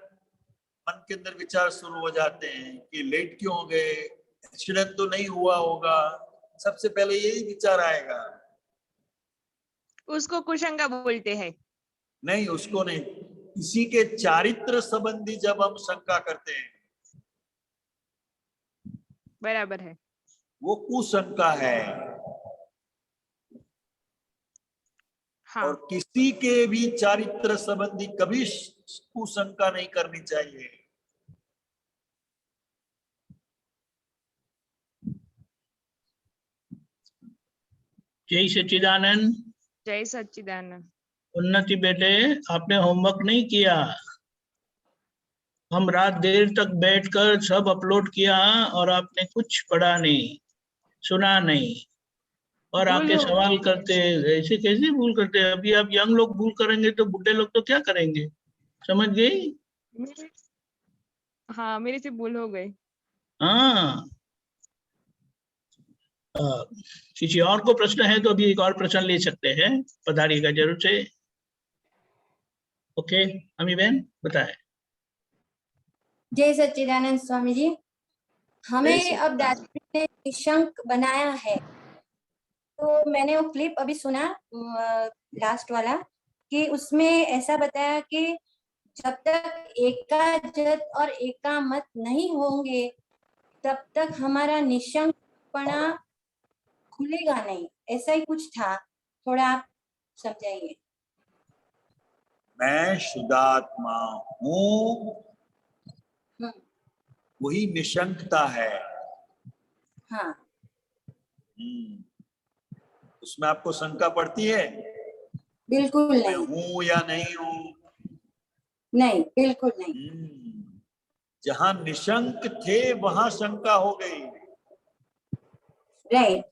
S4: मन के अंदर विचार शुरू हो जाते हैं कि लेट क्यों हो गए, एक्सीडेंट तो नहीं हुआ होगा, सबसे पहले यही विचार आएगा।
S9: उसको कुशंका बोलते हैं।
S4: नहीं, उसको नहीं, किसी के चारित्र संबंधी जब हम शंका करते हैं
S9: बराबर है,
S4: वो कुशंका है।
S9: हाँ।
S4: और किसी के भी चारित्र संबंधी कभी कुशंका नहीं करनी चाहिए।
S2: जय सच्चिदानंद।
S9: जय सच्चिदानंद।
S2: उन्नति बेटे, आपने होमवर्क नहीं किया। हम रात देर तक बैठकर सब अपलोड किया और आपने कुछ पढ़ा नहीं, सुना नहीं, और आके
S9: बोलो।
S2: सवाल करते। ऐसे कैसे भूल करते? अभी आप यंग लोग भूल करेंगे तो बुढ़े लोग तो क्या करेंगे? समझ गई?
S9: हाँ, मेरे से भूल हो गई।
S2: हाँ। किसी और को प्रश्न है तो अभी एक और प्रश्न ले सकते हैं, पधारिएगा जरूर से। ओके, अमी बहन बताए।
S7: जय सच्चिदानंद स्वामी जी। हमें अब दादाजी ने निशंक बनाया है, तो मैंने वो क्लिप अभी सुना लास्ट वाला, कि उसमें ऐसा बताया कि जब तक एकाजत और एकामत नहीं होंगे तब तक हमारा निशंकपना खुलेगा नहीं, ऐसा ही कुछ था। थोड़ा आप समझाइए।
S4: मैं शुद्धात्मा हूँ, वही निशंकता है।
S7: हाँ।
S4: उसमें आपको शंका पड़ती है?
S7: बिल्कुल
S4: मैं
S7: नहीं।
S4: हूँ या नहीं हूँ?
S7: नहीं, बिल्कुल नहीं।
S4: जहां निशंक थे वहां शंका हो गई।
S7: राइट।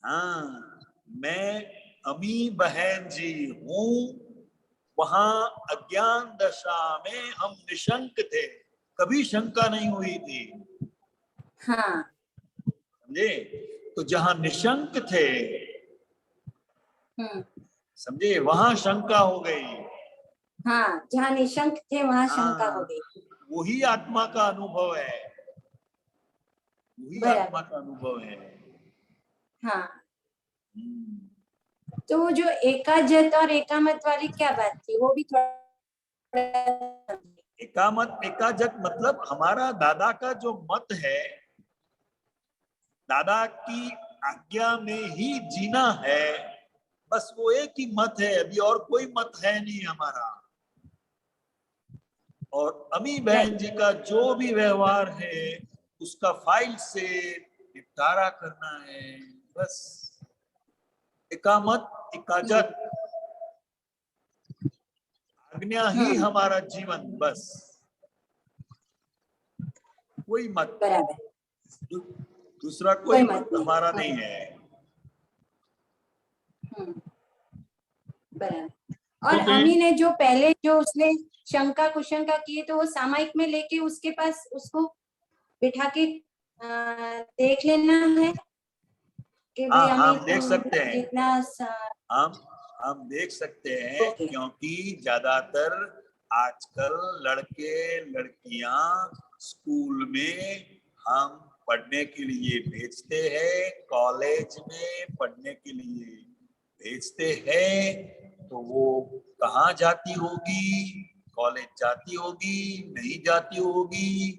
S4: हाँ, मैं अमी बहन जी हूँ, वहां अज्ञान दशा में हम निशंक थे, कभी शंका नहीं हुई थी।
S7: हाँ।
S4: समझे? तो जहां निशंक थे, समझे, वहां शंका हो गई।
S7: हाँ, जहाँ निशंक थे वहां शंका हो गई।
S4: वही आत्मा का अनुभव है, वही आत्मा का अनुभव है।
S7: हाँ। तो वो जो एकाजत और एकामत वाली क्या बात थी, वो भी थोड़ा
S4: एकामत एकाजत मतलब हमारा दादा का जो मत है, दादा की आज्ञा में ही जीना है, बस वो एक ही मत है, अभी और कोई मत है नहीं हमारा। और अमी बहन जी का जो भी व्यवहार है उसका फाइल से निपटारा करना है, बस। एकामत एकाजत आज्ञा ही हमारा जीवन, बस, कोई मत,
S7: बराबर,
S4: दूसरा कोई
S7: कोई
S4: मत
S7: मत नहीं।
S4: हमारा नहीं है।
S7: बराबर। और अमी ने जो पहले जो उसने शंका कुशंका किए, तो वो सामायिक में लेके उसके पास उसको बिठा के देख लेना है कि भाई
S4: हाँ, हम
S7: अमी
S4: देख सकते हैं,
S7: जितना
S4: हम देख सकते हैं, क्योंकि ज्यादातर आजकल लड़के लड़कियां स्कूल में हम पढ़ने के लिए भेजते हैं, कॉलेज में पढ़ने के लिए भेजते हैं, तो वो कहाँ जाती होगी, कॉलेज जाती होगी, नहीं जाती होगी,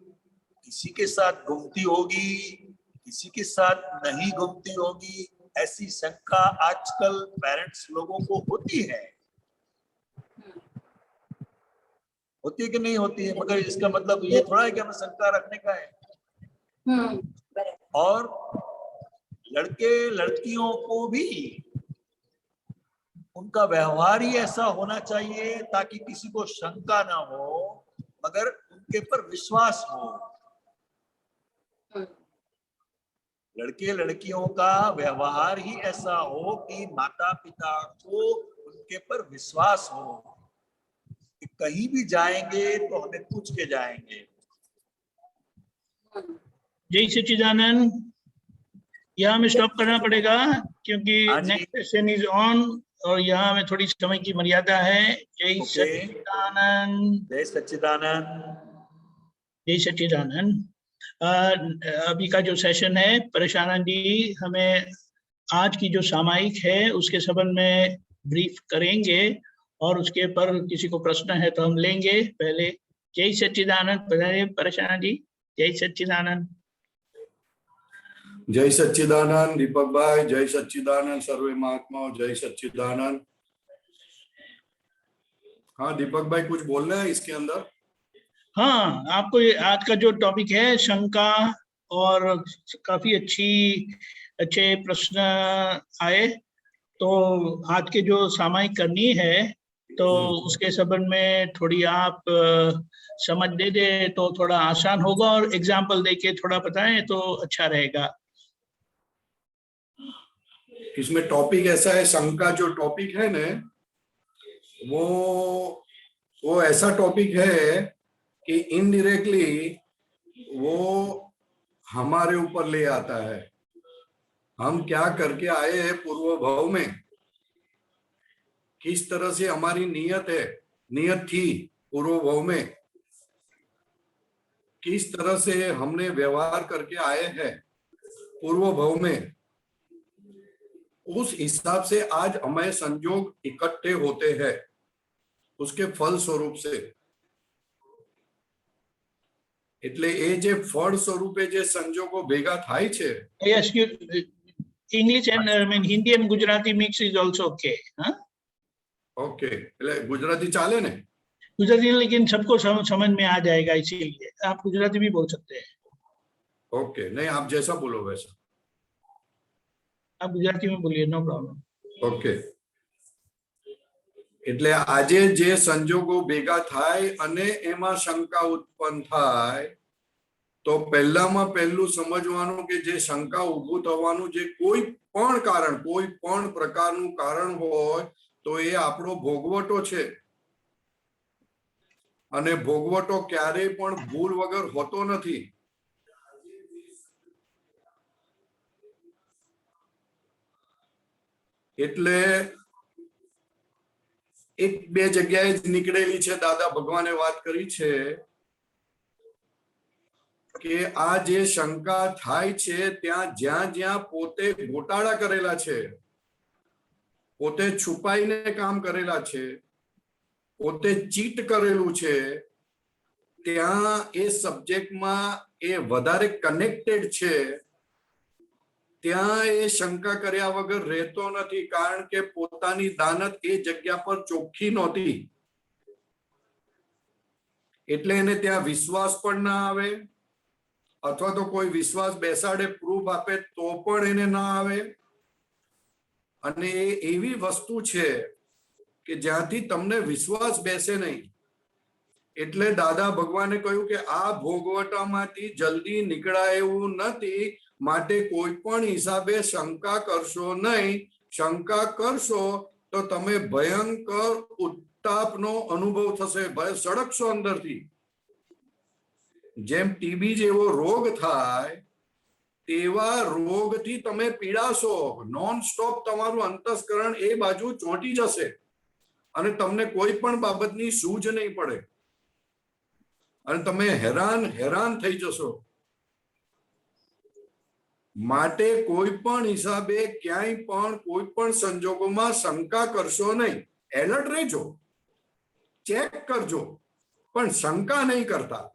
S4: किसी के साथ घूमती होगी, किसी के साथ नहीं घूमती होगी, ऐसी शंका आजकल पेरेंट्स लोगों को होती है कि नहीं होती है? मगर इसका मतलब ये थोड़ा है कि हमें शंका रखने का है। और लड़के लड़कियों को भी उनका व्यवहार ही ऐसा होना चाहिए ताकि किसी को शंका ना हो, मगर उनके पर विश्वास हो। लड़के लड़कियों का व्यवहार ही ऐसा हो कि माता पिता को उनके पर विश्वास हो कि कहीं भी जाएंगे तो हमें पूछ के जाएंगे।
S2: जय सच्चिदानंद। यहाँ हमें स्टॉप करना पड़ेगा क्योंकि नेक्स्ट सेशन इज ऑन और यहाँ में थोड़ी समय की मर्यादा है। जय सच्चिदानंद।
S4: जय सच्चिदानंद।
S2: जय सच्चिदानंद। अभी का जो सेशन है, परेशानंद जी हमें आज की जो सामायिक है उसके संबंध में ब्रीफ करेंगे और उसके पर किसी को प्रश्न है तो हम लेंगे पहले। जय सच्चिदानंद। परेशानंद जी। जय सच्चिदानंद।
S10: जय सच्चिदानंद दीपक भाई, जय सच्चिदानंद सर्वे महात्माओं, जय सच्चिदानंद। हाँ दीपक भाई कुछ बोल रहे हैं इसके अंदर?
S2: हाँ, आपको आज का जो टॉपिक है शंका, और काफी अच्छे प्रश्न आए, तो आज के जो सामायिक करनी है तो उसके संबंध में थोड़ी आप समझ दे दे तो थोड़ा आसान होगा, और एग्जाम्पल देके थोड़ा बताएं तो अच्छा रहेगा।
S10: इसमें टॉपिक ऐसा है, शंका जो टॉपिक है ना, वो ऐसा टॉपिक है कि इनडायरेक्टली वो हमारे ऊपर ले आता है। हम क्या करके आए हैं पूर्व भाव में, किस तरह से हमारी नियत थी पूर्व भाव में, किस तरह से हमने व्यवहार करके आए हैं पूर्व भाव में, उस हिसाब से आज हमें संयोग इकट्ठे होते हैं उसके फल स्वरूप से। એટલે એ જે ફળ સ્વરૂપે જે સંજોગો ભેગા થાય છે.
S2: Yes, English and I mean Hindi and Gujarati mix is also okay. हाँ?
S10: Okay, એટલે गुजराती चाले ने?
S2: गुजराती लेकिन सबको समझ में आ जाएगा, इसीलिए आप गुजराती भी बोल सकते हैं।
S10: ओके, नहीं आप जैसा बोलो वैसा।
S2: आप गुजराती में बोलिए, नो प्रॉब्लम।
S10: ओके, એટલે આજે જે સંજોગો ભેગા થાય અને એમાં શંકા ઉત્પન્ન થાય, તો પહેલામાં પહેલું સમજવાનું કે જે શંકા ઊભું થવાનું જે કોઈ પણ પ્રકારનું કારણ હોય તો એ આપણો ભોગવટો છે, અને ભોગવટો ક્યારેય પણ ભૂલ વગર હોતો નથી। એટલે એક બે જગ્યાએ જ નીકળેલી છે, દાદા ભગવાને વાત કરી છે કે આ જે શંકા થાય છે ત્યાં જ્યાં જ્યાં પોતે ઘોટાળા કરેલા છે, પોતે છુપાઈને કામ કરેલા છે, પોતે ચીટ કરેલું છે, ત્યાં એ સબ્જેક્ટમાં એ વધારે કનેક્ટેડ છે, ત્યાં એ શંકા કર્યા વગર રહેતો નથી, કારણ કે પોતાની દાનત એ જગ્યા પર ચોખ્ખી નહોતી, એટલે એને ત્યાં વિશ્વાસ પણ ના આવે, અથવા તો કોઈ વિશ્વાસ બેસાડે, પ્રૂફ આપે તો પણ એને ના આવે. અને એ એવી વસ્તુ છે કે જ્યાંથી તમને વિશ્વાસ બેસે નહીં. એટલે દાદા ભગવાને કહ્યું કે આ ભોગવટામાંથી જલ્દી નીકળાય એવું નથી, માટે કોઈ પણ હિસાબે શંકા કરશો નહીં. શંકા કરશો તો તમે ભયંકર ઉત્તાપનો અનુભવ થશે, ભય સળગશો અંદરથી. જેમ ટીબી જેવો રોગ થાય તેવા રોગથી તમે પીડાશો. નોન સ્ટોપ તમારું અંતસ્કરણ એ બાજુ ચોંટી જશે અને તમને કોઈ પણ બાબતની સૂઝ નહીં પડે અને તમે હેરાન થઈ જશો. માટે કોઈ પણ હિસાબે ક્યાંય પણ કોઈ પણ સંજોગોમાં શંકા કરશો નહીં. એલર્ટ રહેજો, ચેક કરજો, પણ શંકા નહીં કરતા.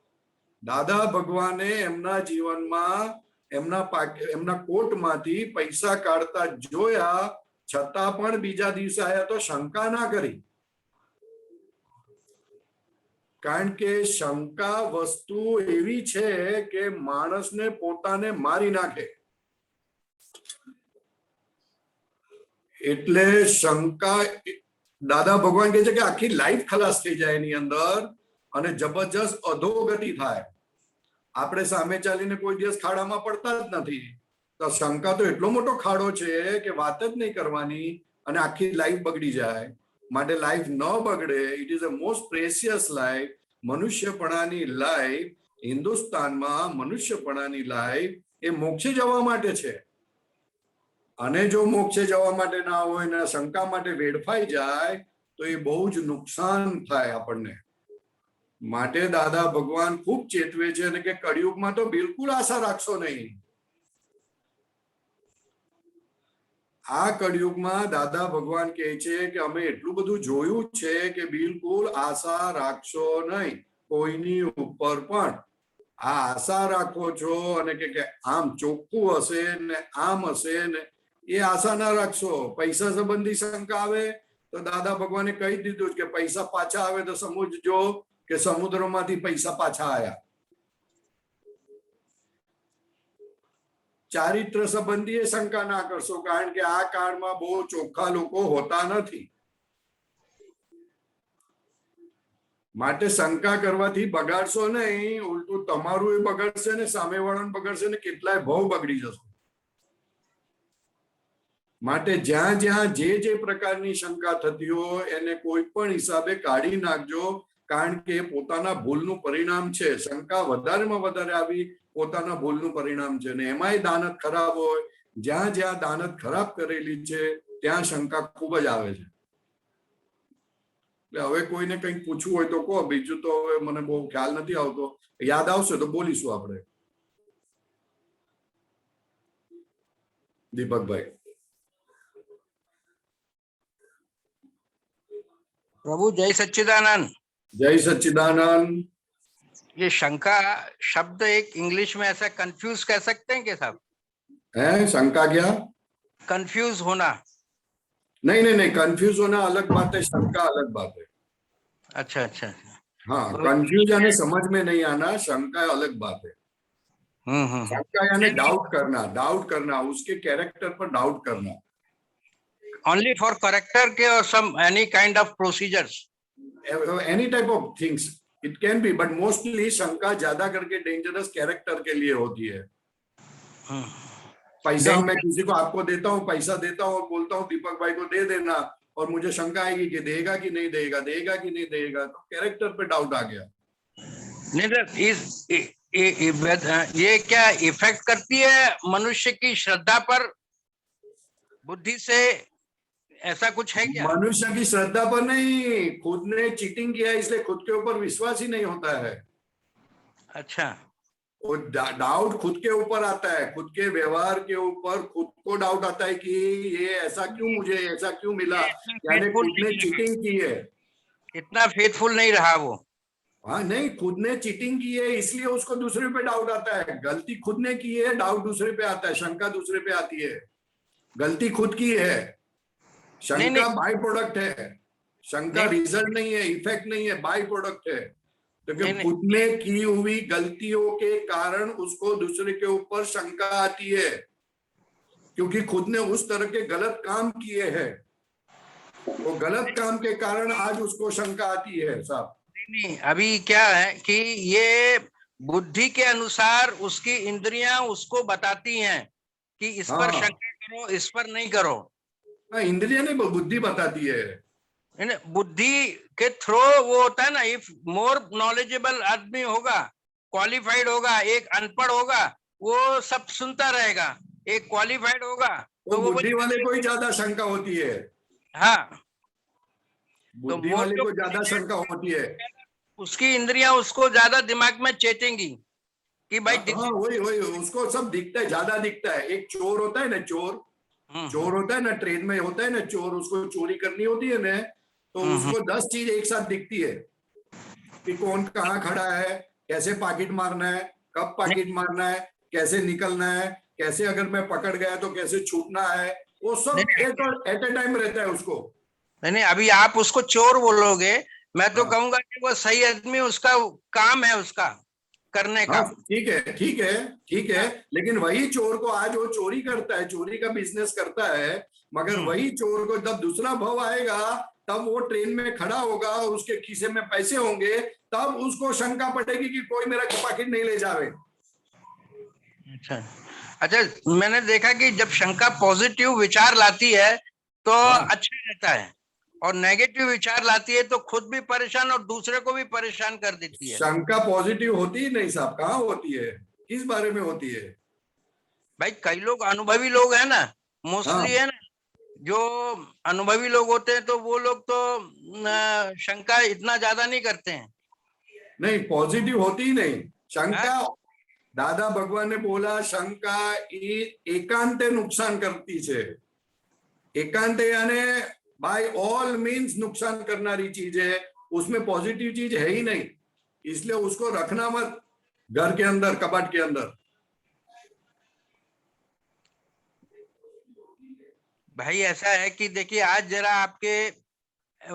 S10: દાદા ભગવાને એમના જીવનમાં એમના કોટમાંથી પૈસા કાઢતા જોયા, છતાં પણ બીજા દિવસે આયા તો શંકા ના કરી. કારણ કે શંકા વસ્તુ એવી છે કે માણસને પોતાને મારી નાખે. એટલે શંકા દાદા ભગવાન કહે છે કે આખી લાઈફ ખલાસ થઈ જાય એની અંદર અને જબરજસ્ત અધોગતિ થાય. આપણે સામે ચાલીને કોઈ દિવસ ખાડામાં પડતા જ નથી, તો શંકા તો એટલો મોટો ખાડો છે કે વાત જ નહીં કરવાની અને આખી લાઈફ બગડી જાય. માટે લાઈફ ન બગડે, it is a most precious life. મનુષ્યપણાની લાઈફ, હિન્દુસ્તાનમાં મનુષ્યપણાની લાઈફ એ મોક્ષે જવા માટે છે. અને જો મોક્ષે જવા માટે ના હોય ને શંકા માટે વેડફાઈ જાય તો એ બહુ જ નુકસાન થાય આપણને. માટે દાદા ભગવાન ખૂબ ચેતવે છે અને કે કળિયુગમાં તો બિલકુલ આશા રાખશો નહીં. આ કળિયુગમાં દાદા ભગવાન કહે છે કે અમે એટલું બધું જોયું છે કે બિલકુલ આશા રાખશો નહીં કોઈની ઉપર પણ. આ આશા રાખો છો અને કે આમ ચોખ્ખું હશે ને આમ હશે ને, એ આશા ના રાખશો. પૈસા સંબંધી શંકા આવે તો દાદા ભગવાને કહી દીધું કે પૈસા પાછા આવે તો સમજજો કે સમુદ્રમાંથી પૈસા પાછા આયા. ચારિત્ર સંબંધી શંકા ના કરશો, કારણ કે આ કાળમાં બહુ ચોખ્ખા લોકો હોતા નથી. માટે શંકા કરવાથી બગાડશો નહીં, ઉલટું તમારું એ બગડશે ને સામેવાળાને બગડશે ને કેટલાય ભાવ બગડી જશે. માટે જ્યાં જ્યાં જે પ્રકારની શંકા થતી હોય એને કોઈ પણ હિસાબે કાઢી નાખજો, કારણ કે પોતાના ભૂલનું પરિણામ છે. શંકા વધારેમાં વધારે આવી પોતાના ભૂલનું પરિણામ છે. અને એમાંય દાનત ખરાબ હોય, જ્યાં જ્યાં દાનત ખરાબ કરેલી છે ત્યાં શંકા ખૂબ જ આવે છે. એટલે હવે કોઈને કંઈક પૂછવું હોય તો કહો, બીજું તો હવે મને બહુ ખ્યાલ નથી આવતો. યાદ આવશે તો બોલીશું આપણે. દીપકભાઈ.
S3: प्रभु जय सच्चिदानंद।
S10: जय सच्चिदानंद।
S3: ये शंका शब्द एक इंग्लिश में ऐसा कंफ्यूज कह सकते हैं क्या साहब?
S10: है शंका क्या?
S3: कंफ्यूज होना?
S10: नहीं नहीं नहीं, कंफ्यूज होना अलग बात है, शंका अलग बात है।
S3: अच्छा अच्छा।
S10: हाँ, कंफ्यूज यानी समझ में नहीं आना, शंका अलग बात है। शंका यानी डाउट करना, उसके कैरेक्टर पर डाउट करना।
S3: Only for character के or some any kind of procedures?
S10: Any type of things it can be, but mostly शंका ज्यादा करके डेंजरस कैरेक्टर के लिए होती है। पैसा मैं किसी को आपको देता हूँ, पैसा देता हूँ और बोलता हूँ दीपक भाई को दे देना, और मुझे शंका आएगी कि देगा कि नहीं देगा, देगा कि नहीं देगा, तो कैरेक्टर पे डाउट आ गया।
S3: ये क्या इफेक्ट करती है मनुष्य की श्रद्धा पर, बुद्धि से? ऐसा कुछ है क्या?
S10: मनुष्य की श्रद्धा पर नहीं, खुद ने चीटिंग किया इसलिए खुद के ऊपर विश्वास ही नहीं होता है।
S3: अच्छा।
S10: वो डाउट खुद के ऊपर आता है, खुद के व्यवहार के ऊपर खुद को डाउट आता है कि ये ऐसा क्यों, मुझे ऐसा क्यों मिला, यानी खुद ने चीटिंग की है।
S3: इतना फेथफुल नहीं रहा वो।
S10: हाँ नहीं, खुद ने चीटिंग की है इसलिए उसको दूसरे पे डाउट आता है। गलती खुद ने की है, डाउट दूसरे पे आता है, शंका दूसरे पे आती है। गलती खुद की है, शंका बाय प्रोडक्ट है। शंका रिजल्ट नहीं है, इफेक्ट नहीं है, बाय प्रोडक्ट है। तो खुद ने की हुई गलतियों के कारण उसको दूसरे के ऊपर शंका आती है, क्योंकि खुद ने उस तरह के गलत काम किए हैं। वो गलत काम के कारण आज उसको शंका आती है साहब।
S3: नहीं, अभी क्या है कि ये बुद्धि के अनुसार उसकी इंद्रियां उसको बताती हैं कि इस पर शंका करो, इस पर नहीं करो।
S10: इंद्रियां नहीं, बुद्धि बताती है।
S3: बुद्धि के थ्रो वो होता है ना, इफ मोर नॉलेजेबल आदमी होगा, क्वालिफाइड होगा, एक अनपढ़ होगा, वो सब सुनता रहेगा। एक क्वालिफाइड होगा
S10: तो वो बुद्धि वाले को ही ज्यादा शंका होती है।
S3: हाँ,
S10: बुद्धि वाले को ज्यादा शंका होती है।
S3: उसकी इंद्रियां उसको ज्यादा दिमाग में चेतेंगी कि भाई
S10: वही उसको सब दिखता है, ज्यादा दिखता है। एक चोर होता है ना, चोर होता है ना, ट्रेन में होता है ना चोर, उसको चोरी करनी होती है ना, तो उसको 10 चीज एक साथ दिखती है कि कौन कहाँ खड़ा है, कैसे पॉकेट मारना है, कब पॉकेट मारना है, कैसे निकलना है, कैसे अगर मैं पकड़ गया तो कैसे छूटना है, वो सब एट ए टाइम रहता है उसको।
S3: नहीं, अभी आप उसको चोर बोलोगे, मैं तो कहूंगा कि वो सही आदमी, उसका काम है उसका करने का।
S10: ठीक है, ठीक है, ठीक है, लेकिन वही चोर को आज वो चोरी करता है, चोरी का बिजनेस करता है, मगर वही चोर को जब दूसरा भाव आएगा तब वो ट्रेन में खड़ा होगा और उसके खीसे में पैसे होंगे, तब उसको शंका पड़ेगी कि कोई मेरा पॉकेट नहीं ले जावे।
S3: अच्छा, मैंने देखा कि जब शंका पॉजिटिव विचार लाती है तो अच्छा रहता है, और नेगेटिव विचार लाती है तो खुद भी परेशान और दूसरे को भी परेशान कर देती है।
S10: शंका पॉजिटिव होती ही नहीं साहब, कहाँ होती है, किस बारे में होती है?
S3: भाई कई लोग अनुभवी लोग हैं ना, मोस्टली है ना, जो अनुभवी लोग होते हैं तो वो लोग तो शंका इतना ज्यादा नहीं करते हैं।
S10: नहीं, पॉजिटिव होती ही नहीं शंका। दादा भगवान ने बोला शंका एकांते नुकसान करती है। एकांते यानी बाय ऑल मीन्स नुकसान करनारी चीज है, उसमें पॉजिटिव चीज है ही नहीं, इसलिए उसको रखना मत घर के अंदर, कबाड़ के अंदर।
S3: भाई ऐसा है कि देखिए, आज जरा आपके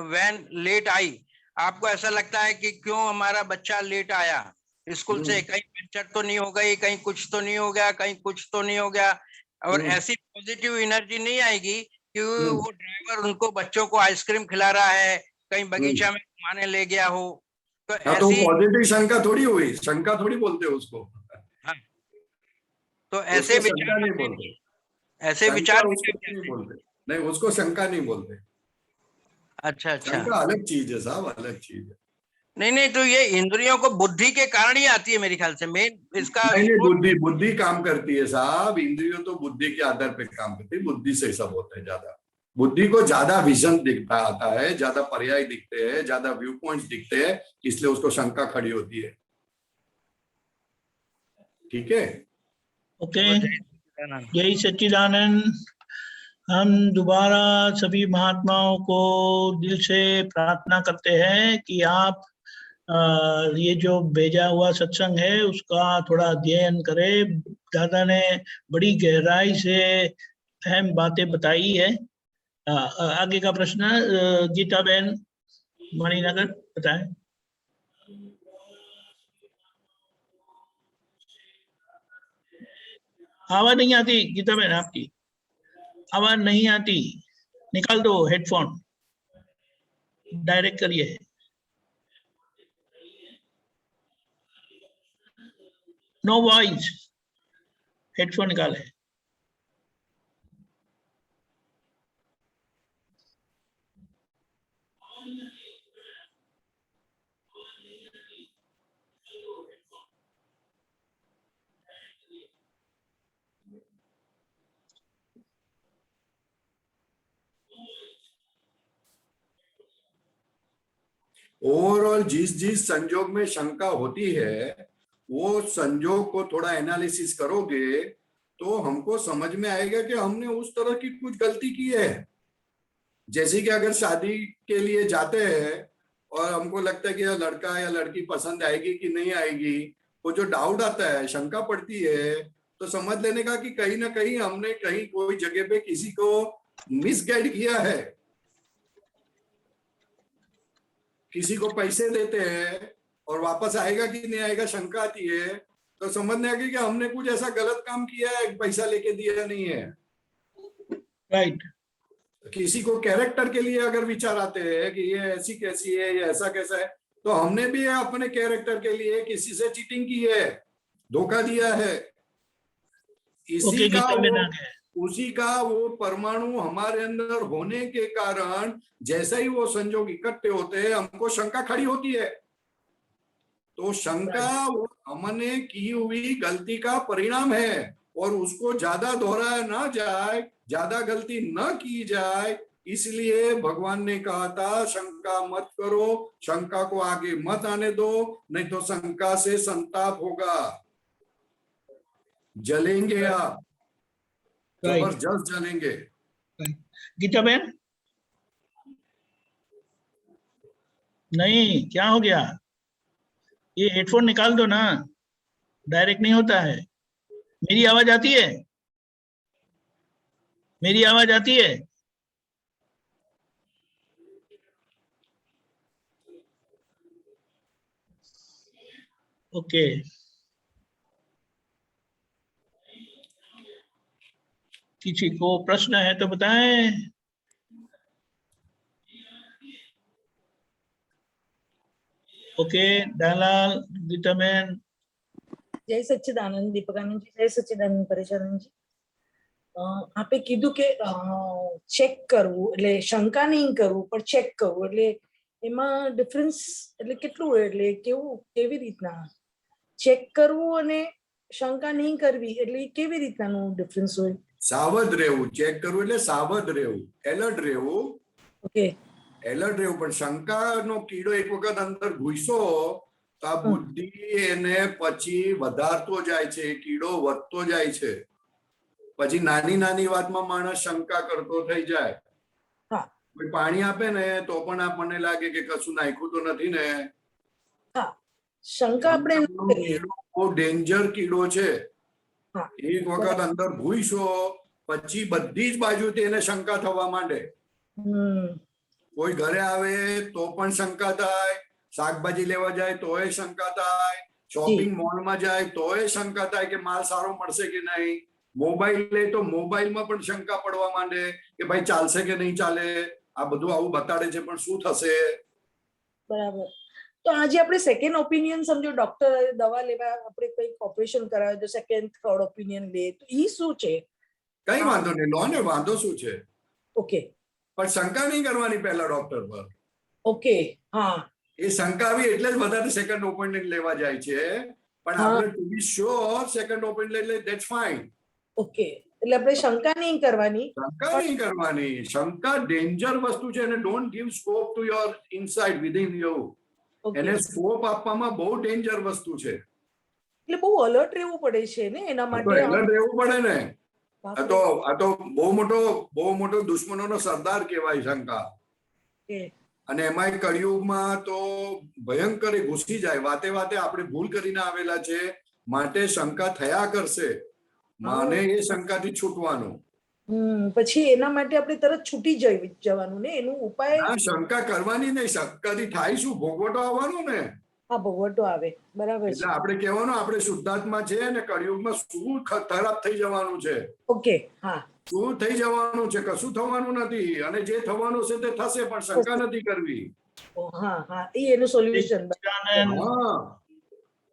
S3: वैन लेट आई, आपको ऐसा लगता है कि क्यों हमारा बच्चा लेट आया स्कूल से, कहीं पंचर तो नहीं हो गई, कहीं कुछ तो नहीं हो गया, कहीं कुछ तो नहीं हो गया, और ऐसी पॉजिटिव एनर्जी नहीं आएगी कि वो ड्राइवर उनको बच्चों को आइसक्रीम खिला रहा है, कहीं बगीचा में घुमाने ले गया हो। तो ऐसी
S10: पॉजिटिव शंका थोड़ी हुई, शंका थोड़ी बोलते उसको।
S3: तो ऐसे विचार
S10: नहीं बोलते,
S3: ऐसे विचार
S10: नहीं बोलते, नहीं उसको शंका नहीं बोलते।
S3: अच्छा,
S10: शंका अलग चीज है साहब, अलग चीज है।
S3: नहीं, तो ये इंद्रियों को बुद्धि के कारण ही आती है मेरे ख्याल से, मेन इसका।
S10: नहीं, बुद्धि काम करती है साहब, इंद्रियों तो बुद्धि के आधार पे काम करती है, बुद्धि से सब होता है। ज्यादा बुद्धि को ज्यादा विजन दिखता आता है, ज्यादा पर्याय दिखते हैं, ज्यादा व्यू पॉइंट्स दिखते हैं, इसलिए उसको शंका खड़ी होती है। ठीक है,
S2: ओके, जय सच्चिदानंद। हम दोबारा सभी महात्माओं को दिल से प्रार्थना करते हैं कि आप ये जो भेजा हुआ सत्संग है उसका थोड़ा अध्ययन करें। दादा ने बड़ी गहराई से अहम बातें बताई है। आगे का प्रश्न गीता बहन मणिनगर बताएं। आवाज नहीं आती गीता बहन, आपकी आवाज नहीं आती, निकाल दो हेडफोन, डायरेक्ट करिए। नो वॉइस, हेडफोन निकाले।
S10: ओवरऑल जिस संजोग में शंका होती है वो संजोग को थोड़ा एनालिसिस करोगे तो हमको समझ में आएगा कि हमने उस तरह की कुछ गलती की है। जैसे कि अगर शादी के लिए जाते हैं और हमको लगता है कि यह लड़का या लड़की पसंद आएगी कि नहीं आएगी, वो जो डाउट आता है, शंका पड़ती है, तो समझ लेने का कि कहीं ना कहीं हमने कहीं कोई जगह पे किसी को मिसगाइड किया है। किसी को पैसे देते हैं और वापस आएगा कि नहीं आएगा शंका आती है, तो समझने आ गया कि हमने कुछ ऐसा गलत काम किया है, पैसा लेके दिया नहीं है।
S2: राइट।
S10: किसी को कैरेक्टर के लिए अगर विचार आते हैं कि ये ऐसी कैसी है, ये ऐसा कैसा है, तो हमने भी अपने कैरेक्टर के लिए किसी से चीटिंग की है, धोखा दिया है। उसी का वो परमाणु हमारे अंदर होने के कारण जैसे ही वो संजोग इकट्ठे होते हैं, हमको शंका खड़ी होती है। तो शंका वो हमने की हुई गलती का परिणाम है, और उसको ज्यादा दोहराया ना जाए, ज्यादा गलती न की जाए, इसलिए भगवान ने कहा था शंका मत करो, शंका को आगे मत आने दो, नहीं तो शंका से संताप होगा, जलेंगे आप, जबरदस्त जलेंगे।
S2: गीता बहन, नहीं क्या हो गया? ये हेडफोन निकाल दो ना, डायरेक्ट नहीं होता है। मेरी आवाज आती है? मेरी आवाज आती है? ओके। किसी को प्रश्न है तो बताएं। ओके, दयालाल, गीता बहन।
S11: जय सच्चिदानंद दीपकानंद जी, जय सच्चिदानंद પરેશાનંદ જી। આપે કીધું કે ચેક કરવું એટલે શંકા નહીં કરવું પણ ચેક કરવું, એટલે એમાં ડિફરન્સ એટલે કેટલું હોય, એટલે કેવું કેવી રીતના ચેક કરવું અને શંકા નહીં કરવી, એટલે કેવી રીતનાનું ડિફરન્સ હોય?
S10: સાવધ રહેવું, ચેક કરવું એટલે સાવધ રહેવું, એલર્ટ રહેવું।
S11: ઓકે,
S10: એલર્ટ રહેવું, પણ શંકાનો કીડો એક વખત અંદર ઘૂસ્યો તો આ બુદ્ધિ એને પછી વધારતો જાય છે, કીડો વધતો જાય છે, પછી નાની નાની વાતમાં માણસ શંકા કરતો થઈ જાય। કોઈ પાણી આપે ને તો પણ આપણને લાગે કે કશું નાખ્યું તો નથી ને।
S11: શંકા આપણે
S10: બહુ ડેન્જર કીડો છે। એક વખત અંદર ઘૂસ્યો પછી બધી જ બાજુથી એને શંકા થવા માંડે। કોઈ ઘરે આવે તો પણ શંકા થાય, શાકભાજી લેવા જાય તોય શંકા થાય, શોપિંગ મોલમાં જાય તોય શંકા થાય કે માલ સારો મળશે કે નહીં, મોબાઈલ લે તો મોબાઈલમાં પણ શંકા પડવા માંડે કે ભાઈ ચાલશે કે નહીં ચાલે, આ બધું આવું બતાડે છે પણ શું થશે।
S11: બરાબર। તો આજે આપણે સેકન્ડ ઓપિનિયન સમજો, ડોક્ટર દવા લેવા આપણે કંઈક ઓપરેશન કરાવે તો સેકન્ડ થર્ડ ઓપિનિયન લે, તો ઈ શું છે?
S10: કઈ વાંધો નહીં, લો ને, વાંધો શું છે?
S11: ઓકે,
S10: પણ શંકા નહીં કરવાની પહેલા ડોક્ટર પર।
S11: ઓકે, હા,
S10: એ શંકા આવી એટલે જ વધારે સેકન્ડ ઓપિનિયન લેવા જાય છે, પણ આપણે ટુ બી શ્યોર સેકન્ડ ઓપિનિયન લઈ લે, ધેટ્સ ફાઇન।
S11: ઓકે, એટલે આપણે શંકા નહીં કરવાની।
S10: શંકા નહીં કરવાની, શંકા ડેન્જર વસ્તુ છે, અને don't give scope to your inside within you. એને સ્કોપ આપવામાં બહુ ડેન્જર વસ્તુ છે,
S11: એટલે બહુ અલર્ટ રહેવું પડે છે ને એના માટે।
S10: અલર્ટ રહેવું પડે ને। આ તો બહુ મોટો દુશ્મનોનો સરદાર કહેવાય શંકા। અને એમાં કળિયુગમાં તો ભયંકર ઘૂસી જાય, વાતે વાતે આપણે ભૂલ કરીને આવેલા છે, માટે શંકા થયા કરશે, માને એ શંકાથી છૂટવાનું।
S11: પછી એના માટે આપણે તરત છૂટી જવાનું ને, એનું ઉપાય?
S10: શંકા કરવાની નહીં, શંકાથી થાય શું? ભોગવટો આવવાનો ને।
S11: હા, ભોગવટો આવે, બરાબર છે।
S10: એટલે આપણે કહેવાનું આપણે શુદ્ધાત્મા છે ને કળિયુગમાં શું ખરાબ થઈ જવાનું છે।
S11: ઓકે, હા,
S10: શું થઈ જવાનું છે? કશું થવાનું નથી, અને જે થવાનું છે તે થશે, પણ શંકા નથી કરવી।
S11: હા હા, એ એનું સોલ્યુશન।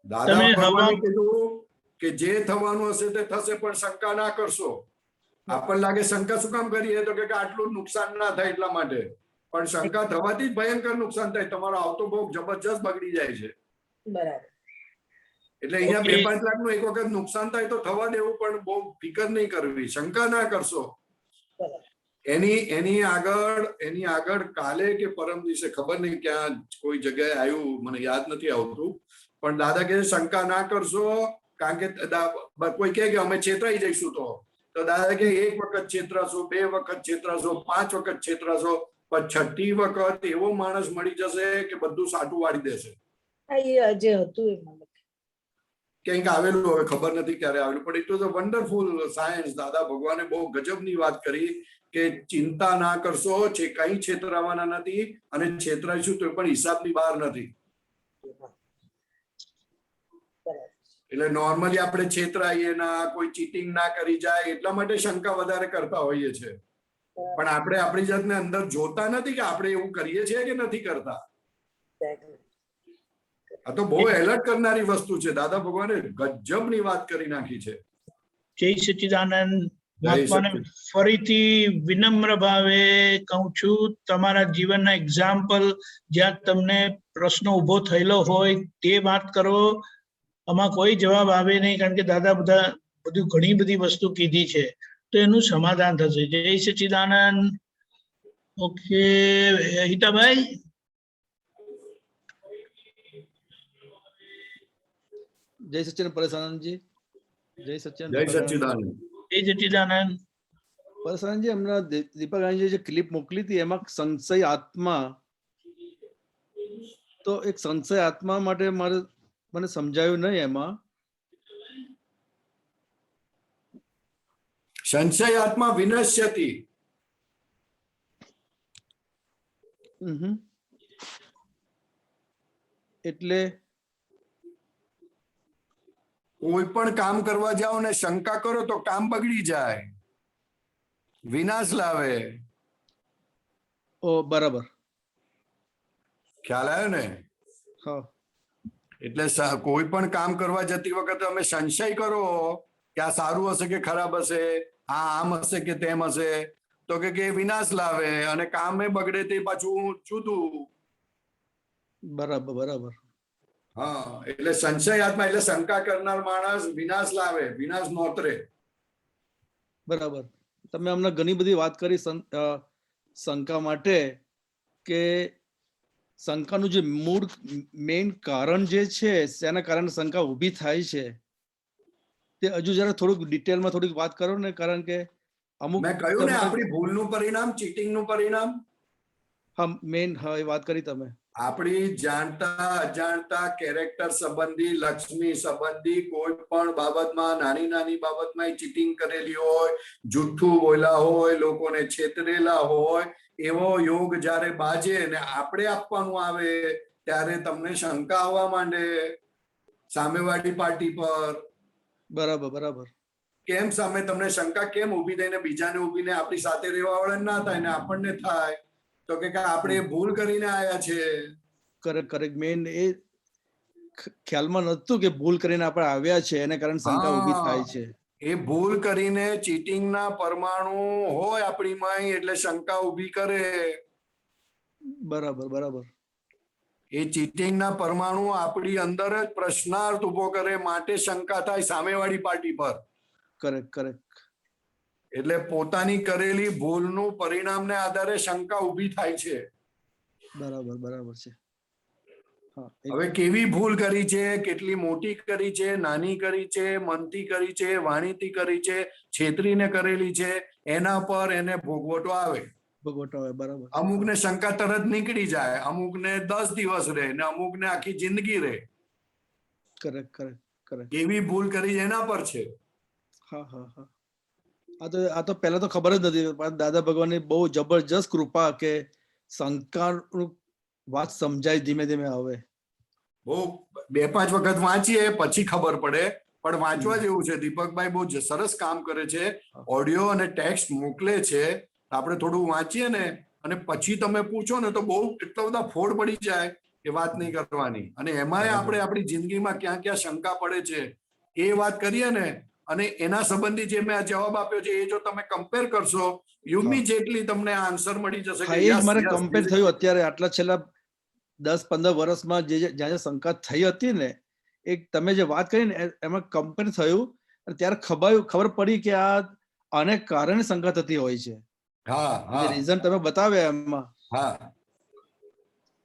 S10: દાદા ભગવાને કીધું કે જે થવાનું હશે તે થશે, પણ શંકા ના કરશો। આપણને લાગે શંકા શું કામ કરીએ, તો કે આટલું નુકસાન ના થાય એટલા માટે, પણ શંકા થવાથી જ ભયંકર નુકસાન થાય, તમારો આવતો ભોગ જબરજસ્ત બગડી જાય છે।
S11: બરાબર।
S10: એટલે અહીંયા 2-5 લાખનું એક વખત નુકસાન થાય તો થવા દેવું, પણ બહુ ફિકર નહીં કરવી, શંકા ના કરશો। એની આગળ કાલે કે પરમ દિવસે ખબર નહીં ક્યાં કોઈ જગ્યાએ આવ્યું, મને યાદ નથી આવતું, પણ દાદા કહે છે શંકા ના કરશો, કારણ કે કોઈ કહે કે અમે છેતરાઈ જઈશું તો દાદા કે એક વખત છેતરાશો, 2 વખત છેતરાશો, 5 વખત છેતરાશો, પણ 6ઠી વખત એવો માણસ મળી જશે કે બધું સાટું વાળી દેશે.
S11: એ આજે હતું એમાં
S10: ક્યાંક આવેલું, હવે ખબર નથી ક્યારે આવેલું, પણ it was a wonderful science. દાદા ભગવાને બહુ ગજબની વાત કરી કે ચિંતા ના કરશો, કઈ છેતરાવાના નથી, અને છેતરાઈશું તો પણ હિસાબની બહાર નથી. એટલે નોર્મલી આપણે છેતરાઈએ ના, કોઈ ચીટિંગ ના કરી જાય એટલા માટે શંકા વધારે કરતા હોઈએ છે, પણ આપણે આપણી જાતને અંદર જોતા નથી કે આપણે એવું કરીએ છીએ કે નથી કરતા. આ તો બહુ એલર્ટ કરનારી વસ્તુ છે. દાદા ભગવાને ગજબની વાત કરી નાખી છે.
S2: જય સચ્ચિદાનંદ. મહાત્માને ફરીથી વિનમ્ર ભાવે કહું છું, તમારા જીવનના એક્ઝામ્પલ જ્યાં તમને પ્રશ્ન ઉભો થયેલો હોય તે વાત કરો. આમાં કોઈ જવાબ આવે નહીં, કારણ કે દાદા બધું ઘણી બધી વસ્તુ કીધી છે, તો એનું સમાધાન થશે. જય સચ્ચિદાનંદ. ઓકે હિતાભાઈ.
S12: જય સચ્ચિદાનંદ પરેશાનંદજી. જય સચ્ચિદાનંદ.
S10: જય સચ્ચિદાનંદ.
S2: જય સચ્ચિદાનંદ.
S12: પરેશાનંદજી, હમણાં દીપકરાણીજી જે ક્લિપ મોકલી હતી એમાં સંશય આત્મા, તો એક સંશય આત્મા માટે મને સમજાયું નહીં. એમાં
S10: સંશય આત્મા વિનશ્યતિ.
S12: એટલે
S10: કોઈ પણ કામ કરવા જાઓ ને શંકા કરો તો કામ બગડી જાય, વિનાશ લાવે.
S12: ઓ બરાબર,
S10: ખ્યાલ આવ્યો ને?
S12: હા.
S10: એટલે કોઈ પણ કામ કરવા જતી વખતે અમે સંશય કરો કે આ સારું હશે કે ખરાબ હશે, આ આમ હશે કે તેમ હશે, તો કે વિનાશ લાવે અને કામ એ બગડે તે પાછું છૂટું.
S12: બરાબર બરાબર.
S10: હા, એટલે સંશય આત્મા એટલે શંકા કરનાર માણસ વિનાશ લાવે, વિનાશ નોતરે.
S12: બરાબર. તમે હમણાં ઘણી બધી વાત કરી શંકા માટે, કે શંકાનું જે મૂળ મેઇન કારણ જે છે તેના કારણે શંકા ઊભી થાય છે, તે હજુ જરા થોડુંક ડિટેલમાં થોડીક વાત કરો ને, કારણ કે અમુક
S10: મેં કહ્યું ને આપણી ભૂલનું પરિણામ, ચીટિંગનું પરિણામ.
S12: હા મેઇન, હા એ વાત કરી તમે.
S10: આપણી જાણતા અજાણતા કેરેક્ટર સંબંધી, લક્ષ્મી સંબંધી કોઈ પણ બાબતમાં, નાની નાની બાબતમાં ચીટિંગ કરેલી હોય, જુઠ્ઠું બોલ્યા હોય, લોકોને છેતરેલા હોય, એવો યોગ જ્યારે બાજે ને આપણે આપવાનું આવે ત્યારે તમને શંકા આવવા માંડે સામેવાળી પાર્ટી પર.
S12: બરાબર બરાબર.
S10: કેમ સામે તમને શંકા કેમ ઊભી થઈને બીજાને ઊભીને આપણી સાથે રહેવા વાળા ના થાય ને આપણને થાય? તો કે આપણે ભૂલ કરીને આયા છે.
S12: Correct correct. મેઇન એ ખ્યાલમાં નહોતું કે ભૂલ કરીને આપણે આવ્યા છે, એને કારણે શંકા ઊભી થાય છે.
S10: એ ભૂલ કરીને ચીટિંગના પરમાણુ હોય આપણીમાં એટલે શંકા ઊભી કરે.
S12: બરાબર બરાબર.
S10: એ ચીટિંગના પરમાણુ આપણી અંદર જ પ્રશ્નાર્થ ઉભો કરે, માટે શંકા થાય સામેવાળી પાર્ટી પર.
S12: Correct correct.
S10: એટલે પોતાની કરેલી ભૂલનું પરિણામને આધારે શંકા ઊભી થાય છે.
S12: બરાબર બરાબર છે.
S10: હવે કેવી ભૂલ કરી છે, કેટલી મોટી કરી છે, નાની કરી છે, મનથી કરી છે, વાણીથી કરી છે, છેતરીને કરેલી છે, એના પર એને ભોગવટો આવે.
S12: ભોગવટો આવે. બરાબર.
S10: અમુકને શંકા તરત નીકળી જાય, અમુકને 10 દિવસ રહે ને અમુકને આખી જિંદગી રહે.
S12: Correct correct correct.
S10: કેવી ભૂલ કરી એના પર છે.
S12: હા હા હા. આ તો પહેલા તો ખબર જ નથી, પણ દાદા ભગવાનની બહુ જબરજસ્ત કૃપા કે શંકાનું વાત સમજાય ધીમે ધીમે આવે.
S10: બહુ 2-5 વખત વાંચીએ પછી ખબર પડે, પણ વાંચવા જેવું છે. દીપકભાઈ બહુ સરસ કામ કરે છે, ઓડિયો અને ટેક્સ્ટ મોકલે છે. આપણે થોડું વાંચીએ ને અને પછી તમે પૂછો ને તો બહુ એટલા બધા ફોડ પડી જાય કે વાત નહીં કરવાની. અને એમાંય આપણે આપણી જિંદગીમાં ક્યાં ક્યાં શંકા પડે છે એ વાત કરીએ ને, અને એના સંબંધી જે મેં જવાબ આપ્યો છે એ જો તમે કમ્પેર કરશો, ઇમિડિયેટલી તમને આન્સર મળી જશે.
S12: એ જ મારે કમ્પેર થયું અત્યારે આટલા છેલ્લા 10-15 વર્ષમાં જ્યાં શંકા થઈ હતી ને, એક તમે જે વાત કરી ને એમાં કમ્પેર થયું અને ત્યારે ખબર પડી કે આને કારણે શંકા થતી હોય છે. રીઝન તમે બતાવ્યા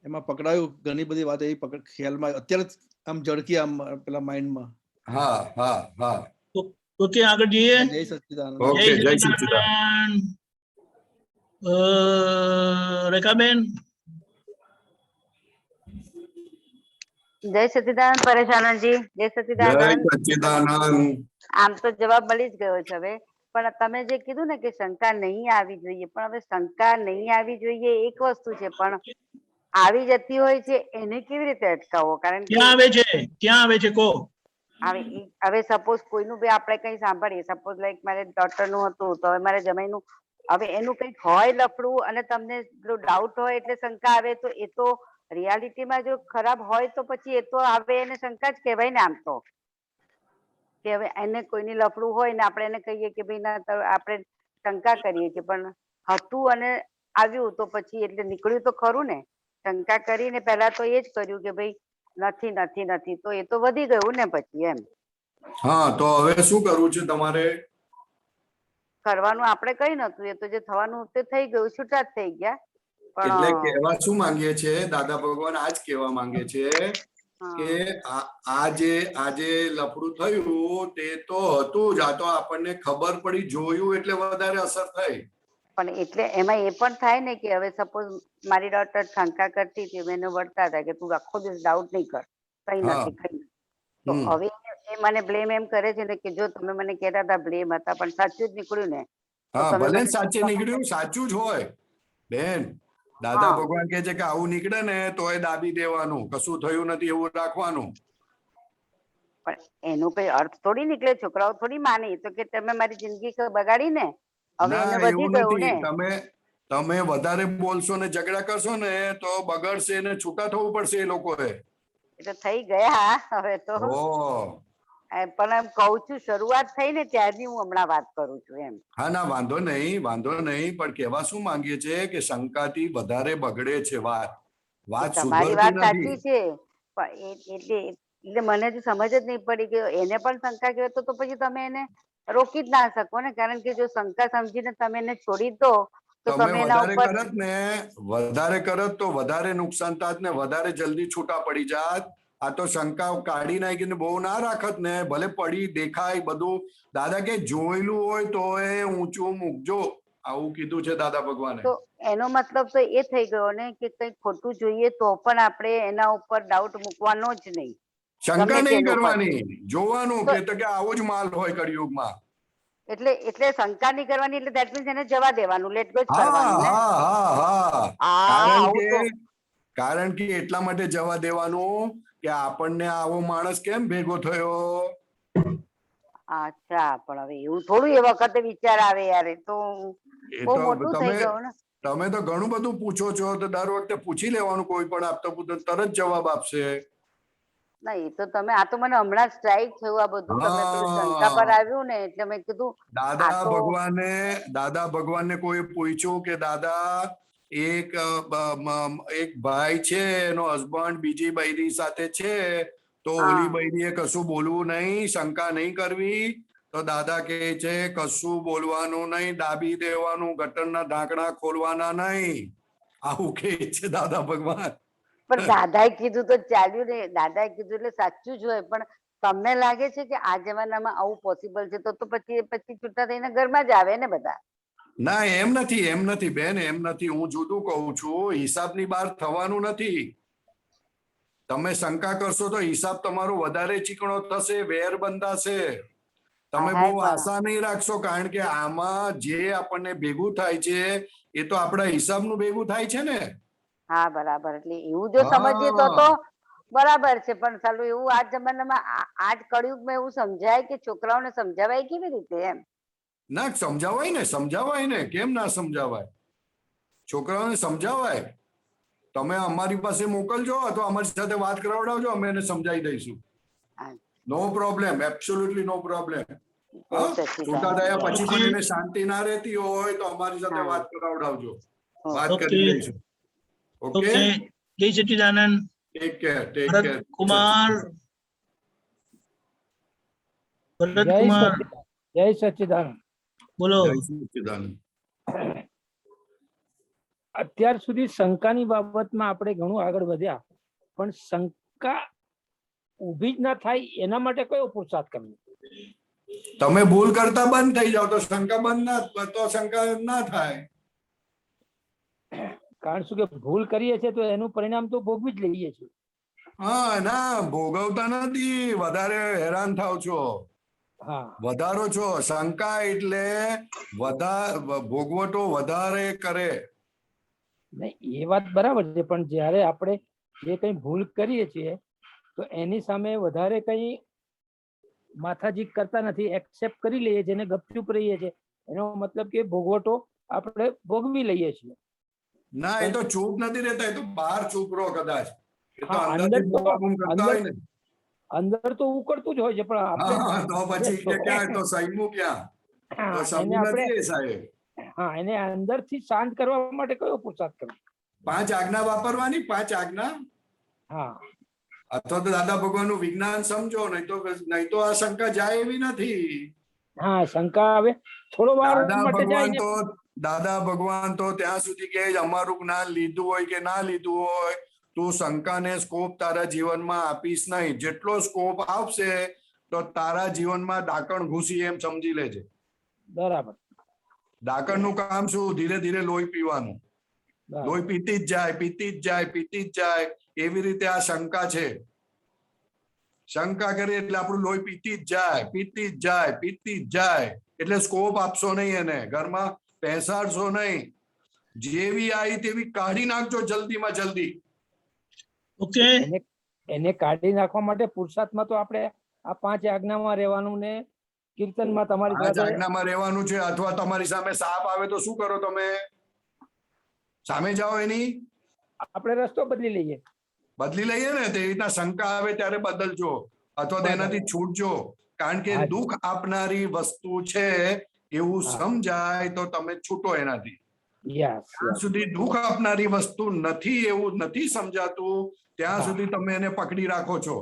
S12: એમાં પકડાયું. ઘણી બધી વાત એવી ખ્યાલમાં અત્યારે આમ ઝડકી આમ પેલા માઇન્ડમાં.
S10: હા હા હા
S2: ઓકે આગળ જઈએ.
S12: જય સચ્ચિદાનંદ.
S10: ઓકે જય સચ્ચિદાનંદ.
S2: રેખાબેન.
S13: જય સચ્ચિદાનંદ પરેશાનંદજી. જય
S10: જય
S13: સચ્ચિદાનંદ.
S10: સચ્ચિદાનંદ.
S13: આમ તો જવાબ મળી જ ગયો છે હવે, પણ તમે જે કીધું ને કે શંકા નહીં આવી જોઈએ, પણ હવે શંકા નહીં આવી જોઈએ એક વસ્તુ છે, પણ આવી જતી હોય છે એને કેવી રીતે અટકાવો? કારણ કે
S2: ક્યાં આવે છે, ક્યાં આવે છે કો?
S13: હવે સપોઝ કોઈનું બી આપણે કઈ સાંભળીએ, સપોઝ લાઈક મારે ડોટર નું હતું તો હવે મારે જમાઈનું, હવે એનું કઈક હોય લફડું અને તમને ડાઉટ હોય એટલે શંકા આવે, તો એ તો રિયાલિટીમાં જો ખરાબ હોય તો પછી એ તો આવે એને શંકા જ કહેવાય ને. આમ તો કે હવે એને કોઈની લફડું હોય ને આપણે એને કહીએ કે ભાઈ ના, આપણે શંકા કરીએ છીએ, પણ હતું અને આવ્યું તો પછી એટલે નીકળ્યું તો ખરું ને. શંકા કરીને પહેલા તો એ જ કર્યું કે ભાઈ નથી નથી નથી, તો એ તો વધી ગયું ને પછી એમ.
S10: હા તો હવે શું કરવું છે તમારે?
S13: કરવાનું આપણે કઈ નતું, એ તો જે થવાનું તે થઈ ગયું, છૂટા જ થઈ ગયા.
S10: એટલે
S13: પણ
S10: કહેવા શું માંગે છે દાદા ભગવાન? આજ કહેવા માંગે છે કે આજે લફડું થયું તે તો હતું જ, આ તો આપણને ખબર પડી, જોયું એટલે વધારે અસર થઈ.
S13: પણ એટલે એમાં એ પણ થાય ને કે હવે સપોઝ મારી ડોટર શંકા કરતી હતી, એને વળતા હતા કે તું આખો દિવસ ડાઉટ નહીં કર, કઈ નથી કઈ નથી. તો હવે એ મને બ્લેમ એમ કરે છે ને કે જો તમે મને કહેતા હતા બ્લેમ હતા, પણ સાચું જ નીકળ્યું ને.
S10: હા ભલે સાચું નીકળ્યું, સાચું જ હોય બેન. દાદા ભગવાન કહે છે કે આવું નીકળે ને તો એ દાબી દેવાનું, કશું થયું નથી એવું રાખવાનું.
S13: પણ એનો કઈ અર્થ થોડી નીકળે, છોકરાઓ થોડી માને તો કે તમે મારી જિંદગી બગાડી ને, હવે એને વધી ગયું ને.
S10: તમે વધારે બોલશો ને ઝઘડા કરશો ને તો બગડશે ને છૂટા થવું પડશે એ લોકોએ.
S13: એ તો થઈ ગયા હવે તો, પણ એમ કઉ છું શરૂઆત થઈ ને ત્યારની હું હમણાં વાત કરું છું એમ.
S10: હા ના વાંધો નહીં, પણ કહેવા શું માંગીએ છે કે શંકાથી વધારે બગડે છે વાત
S13: તમારી વાત સાચી છે, પણ એટલે મને જ સમજ જ નહીં પડી કે એને પણ શંકા કહેવાય તો પછી તમે એને રોકી જ ના શકો ને, કારણ કે જો શંકા સમજીને તમે એને છોડી દો તો તમે એના ઉપર
S10: વધારે કરત તો વધારે નુકસાન થાત ને વધારે જલ્દી છૂટા પડી જાત. આ તો શંકા કાઢી નાખીને બહુ ના રાખત ને, ભલે પડી દેખાય બધું. દાદા કે જોયેલું હોય તો એ ઊંચું મૂકજો, આવું કીધું છે દાદા ભગવાને.
S13: તો એનો મતલબ તો એ થઈ ગયો ને કે કઈ ખોટું જોઈએ તો પણ આપણે એના ઉપર ડાઉટ મૂકવાનો જ નહીં,
S10: શંકા નહીં કરવાની, જોવાનું કે આવો જ માલ હોય કળિયુગમાં.
S13: એટલે શંકા નહીં કરવાની, એટલે ધેટ મીન્સ એને જવા દેવાનું, લેટ ગો જ
S10: કરવાનું. કારણ કે એટલા માટે જવા દેવાનું કે આપણને આવો માણસ કેમ ભેગો થયો.
S13: અચ્છા, પણ હવે એવું થોડું એ વખતે વિચાર આવે યાર, તો બહુ મોટું થઈ ગયું ને.
S10: તમે તો ઘણું બધું પૂછો છો, તો દર વખતે પૂછી લેવાનું, કોઈ પણ આપતો પૂછો તરત જવાબ આપશે.
S13: ના એ તો તમે, આ તો મને હમણાં જ સ્ટ્રાઇક થયું આ બધું, તમે પેલું શંકા પર આવ્યું ને એટલે મેં કીધું.
S10: દાદા ભગવાનને કોઈ પૂછ્યું કે દાદા એક ભાઈ છે, એનો હસબન્ડ બીજી બૈરી સાથે છે, તો ઓલી બૈરીએ કશું બોલવું નહીં, શંકા નહીં કરવી. તો દાદા કહે છે કશું બોલવાનું નહીં, દાબી દેવાનું, ગટરના ઢાંકણા ખોલવાના નહીં, આવું કહે છે દાદા ભગવાન.
S13: પણ દાદાએ કીધું તો ચાલ્યું ને, દાદાએ કીધું એટલે સાચું જ હોય. પણ તમને લાગે છે કે આ જમાનામાં આવું પોસિબલ છે? તો પછી છૂટા થઈને ઘરમાં જ આવે ને બધા.
S10: ના એમ નથી બેન, એમ નથી. હું જુદું કહું છું, હિસાબની બહાર થવાનું નથી. તમે શંકા કરશો તો હિસાબ તમારો વધારે ચીકણો થશે, વેર બંધાશે. તમે બહુ આશા નહીં રાખશો, કારણ કે આમાં જે આપણને ભેગું થાય છે એ તો આપણા હિસાબનું ભેગું થાય છે ને.
S13: હા બરાબર, એટલે એવું જો સમજીએ તો બરાબર છે. પણ ચાલો એવું આ જમાનામાં આજ કળિયુગમાં એવું સમજાય કે છોકરાઓને સમજાવાય કેવી રીતે એમ?
S10: ના સમજાવાય ને, કેમ ના સમજાવાય? છોકરાઓને સમજાવાય. તમે અમારી પાસે મોકલજો અથવા અમારી સાથે વાત કરાવડાવજો, અમે એને સમજાવી દઈશું. નો પ્રોબ્લેમ, એબ્સોલ્યુટલી નો પ્રોબ્લેમ. છૂટા થયા પછી પણ એને શાંતિ ના રહેતી હોય તો અમારી સાથે વાત કરાવડાવજો, વાત કરી દઈશું. ઓકે,
S2: જય સચ્ચિદાનંદ.
S10: Take care.
S2: કુમાર,
S14: જય સચ્ચિદાનંદ.
S2: બોલો.
S14: અત્યાર સુધી શંકાની બાબતમાં આપણે ઘણું આગળ વધ્યા, પણ શંકા ઊભી જ ના થાય એના માટે કયો પુરુષાર્થ કરવો?
S10: તમે ભૂલ કરતા બંધ થઈ જાવ તો શંકા બંધ ના તો શંકા ના થાય.
S14: કારણ શું કે ભૂલ કરીએ છીએ તો એનું પરિણામ તો ભોગવી જ લઈએ છીએ.
S10: હા ના ભોગવતા નથી, વધારે હેરાન થાવ છો.
S14: હા
S10: વધારો છો. શંકા એટલે ભોગવટો વધારે કરે.
S14: નહીં એ વાત બરાબર છે, પણ જ્યારે આપણે જે કઈ ભૂલ કરીએ છીએ તો એની સામે વધારે કઈ માથાજીક કરતા નથી, એક્સેપ્ટ કરી લઈએ છીએ અને ગપચૂપ રહીએ છીએ. એનો મતલબ કે ભોગવટો આપણે ભોગવી લઈએ છીએ.
S10: ના એ તો ચૂપ નથી રહેતા, એ તો બહાર ચૂપ રહો કદાચ. એ તો
S14: હા,
S10: અંદરથી બૂમાબૂમ કરતા હોય ને.
S14: અંદર તો ઉકળતું જ હોય છે, પણ આપણે
S10: હા તો પછી કે ક્યાં તો સૈમું ક્યાં તો
S14: એને
S10: સમૂહ
S14: આપણે
S10: નથી એ સાહેબ.
S14: હા એને અંદરથી શાંત કરવા માટે કયો પુરુષાર્થ કરવો?
S10: 5 આજ્ઞા વાપરવાની, 5 આજ્ઞા.
S14: હા
S10: અથવા તો દાદા ભગવાનનું વિજ્ઞાન સમજો, નહીં તો આ શંકા જાય એવી નથી.
S14: હા શંકા આવે થોડો વાર માટે જાય ને.
S10: દાદા ભગવાન તો ત્યાં સુધી કે અમારું જ્ઞાન લીધું હોય કે ના લીધું હોય, તું શંકાને સ્કોપ તારા જીવનમાં આપીશ નહીં. જેટલો સ્કોપ આપશે તો તારા જીવનમાં ડાકણ ઘૂસી એમ સમજી લેજે.
S14: બરાબર.
S10: ડાકણનું કામ શું? ધીરે ધીરે લોહી પીવાનું. લોહી પીતી જ જાય, પીતી જ જાય, પીતી જ જાય. એવી રીતે આ શંકા છે. શંકા કરીએ એટલે આપણું લોહી પીતી જ જાય, પીતી જ જાય, પીતી જ જાય. એટલે સ્કોપ આપશો નહીં એને, ઘરમાં બેસાડશો નહીં. જેવી આવી તેવી કાઢી નાખજો જલ્દીમાં જલ્દી.
S2: ઓકે,
S14: એને કાઢી નાખવા માટે પુરુષાર્થમાં તો આપણે આ 5 આજ્ઞામાં રહેવાનું ને કીર્તનમાં તમારી
S10: આ
S14: સાથે
S10: આજ્ઞામાં રહેવાનું છે. અથવા તમારી સામે સાપ આવે તો શું કરો તમે? સામે જાઓ એની?
S14: આપણે રસ્તો બદલી લઈએ.
S10: બદલી લઈએ ને, તે રીતના શંકા આવે ત્યારે બદલજો અથવા તો એનાથી છૂટજો. કારણ કે દુઃખ આપનારી વસ્તુ છે એવું સમજાય તો તમે છૂટો એનાથી. જ્યાં સુધી દુઃખ આપનારી વસ્તુ નથી એવું નથી સમજાતું ત્યાં સુધી તમે એને પકડી રાખો છો.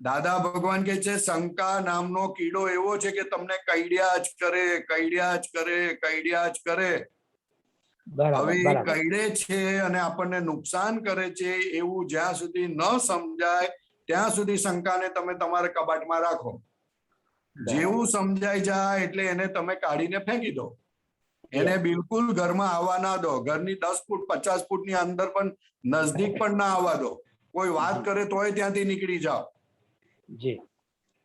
S10: દાદા ભગવાન કે છે શંકા નામનો કીડો એવો છે કે તમને કઈડ્યા જ કરે, કઈડ્યા જ કરે, કઈડ્યા જ કરે. હવે એ કઈડે છે અને આપણને નુકસાન કરે છે એવું જ્યાં સુધી ન સમજાય ત્યાં સુધી શંકાને તમે તમારા કબાટમાં રાખો. જેવું સમજાઈ જાય એટલે એને તમે કાઢીને ફેંકી દો. એને બિલકુલ ઘરમાં આવવા ના દો. ઘરની 10 ફૂટ 50 ફૂટની અંદર પણ નજદીક પણ ના આવવા દો. કોઈ વાત કરે તોય ત્યાંથી નીકળી જાઓ.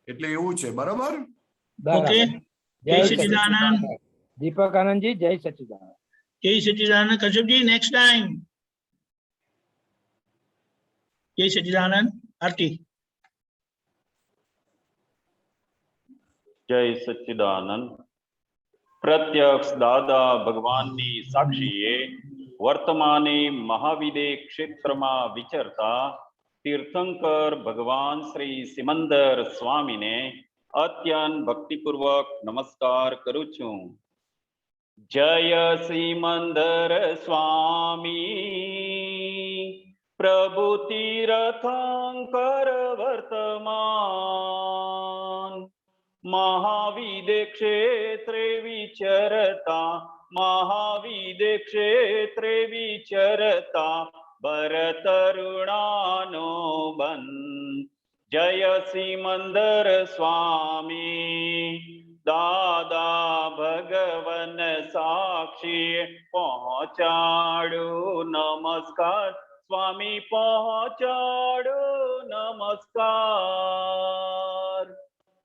S10: એટલે એવું છે. બરોબર?
S2: ઓકે. જય સચ્ચિદાનંદ.
S14: દીપક આનંદજી, જય સચ્ચિદાનંદ.
S2: જય સચ્ચિદાનંદ. કશ્યપજી, નેક્સ્ટ ટાઈમ. જય સચ્ચિદાનંદ. આરતી.
S15: જય સચ્ચિદાનંદ. પ્રત્યક્ષ દાદા ભગવાનની સાક્ષીએ વર્તમાને મહાવિદે ક્ષેત્રમાં વિચરતા તીર્થંકર ભગવાન શ્રી સિમંદર સ્વામીને અત્યંત ભક્તિપૂર્વક નમસ્કાર કરું છું. જય સિમંદર સ્વામી પ્રભુ તીર્થંકર વર્તમાન મહાવિદે ક્ષેત્રે વિચરતા, મહાવિદે ક્ષેત્રે વિચરતા ભરતરુણાનો બંધ. જય સિમંદર સ્વામી દાદા ભગવન સાક્ષી પહોંચાડું નમસ્કાર સ્વામી, પહોંચાડું નમસ્કાર.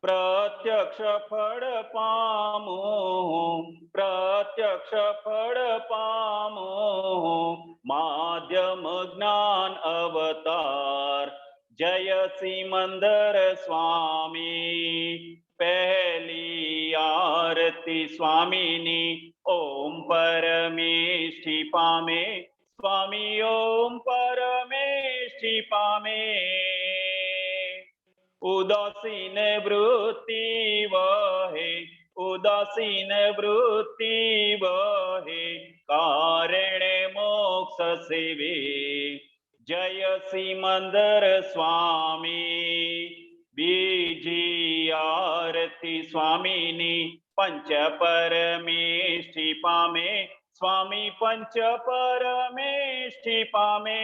S15: પ્રત્યક્ષ ફળ પામો, પ્રત્યક્ષ ફળ પામો માધ્યમ જ્ઞાન અવતાર. જય સિમંદર સ્વામી પહેલી આરતી સ્વામીની ઓમ પરમેષ્ઠી પામે સ્વામી, ઓમ પરમેષ્ઠી પામે. ઉદાસીન વૃત્તિ વહે, ઉદાસીન વૃત્તિ વહે કારણે મોક્ષ સેવે. જય સિમંદર સ્વામી બીજી આરતી સ્વામીની પંચ પરમેષ્ઠી પામે સ્વામી, પંચ પરમેષ્ઠી પામે.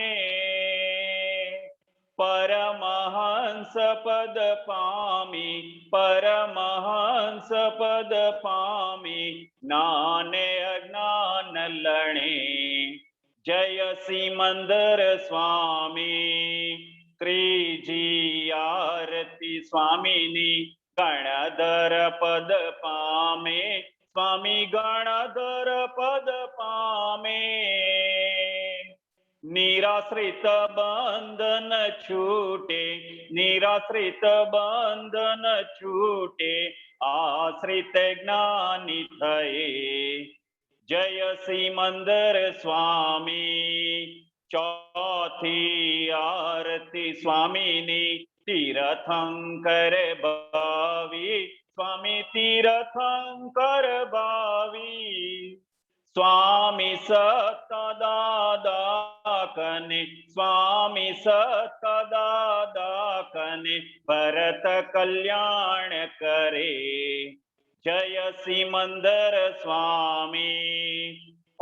S15: परमहंस पद पामी, परमहंस पद पामी, ज्ञाने अज्ञान लणे। जय सिमंदर स्वामी। त्रीजी आरती स्वामीनी गणधर पद पामे, स्वामी गणधर पद पामे। निराश्रित बंधन छूटे, निराश्रित बंधन छूटे, आश्रित ज्ञानी थये। जय सिमंदर स्वामी। चौथी आरती स्वामीनी तीर्थंकर भावी, स्वामी तीर्थंकर भावी। स्वामी सतदादा कने, स्वामी सतदादा कने, भरत कल्याण करे। जय सिमंदर स्वामी।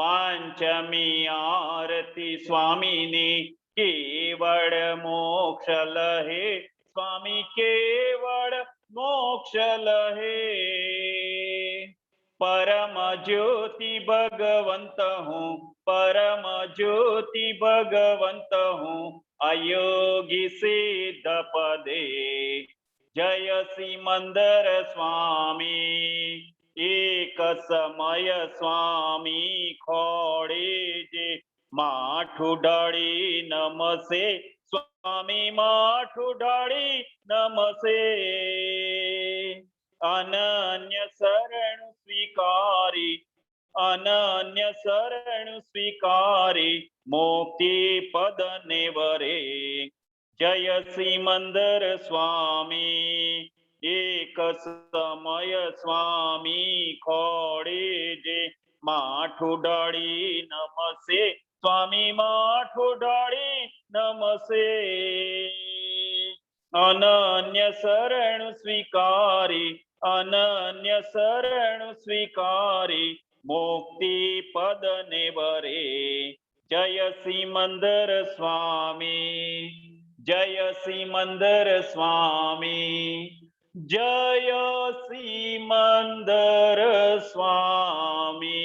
S15: पंचमी आरती स्वामीनी केवल मोक्ष लहे, स्वामी केवल मोक्ष लहे। परम ज्योति भगवंत हूँ, परम ज्योति भगवंत हूँ, अयोगी सिद्ध पदे। जय सिमंदर स्वामी। एक समय स्वामी खोड़े जे माठू डाड़ी नमसे, स्वामी माठू डाड़ी नमसे। अनन्य शरण स्वीकारी, अनन्य शरण स्वीकारी, मुक्ति पद नेवरे। जय सिमंदर स्वामी। एक समय स्वामी खोड़े जे माठू डाड़ी नमसे, स्वामी माठू डाड़ी नमसे। अनन्य शरण स्वीकारी, अनन्य शरण स्वीकारी, मुक्ति पद नेवरे। जय सिमंदर स्वामी। जय सिमंदर स्वामी। जय सिमंदर स्वामी।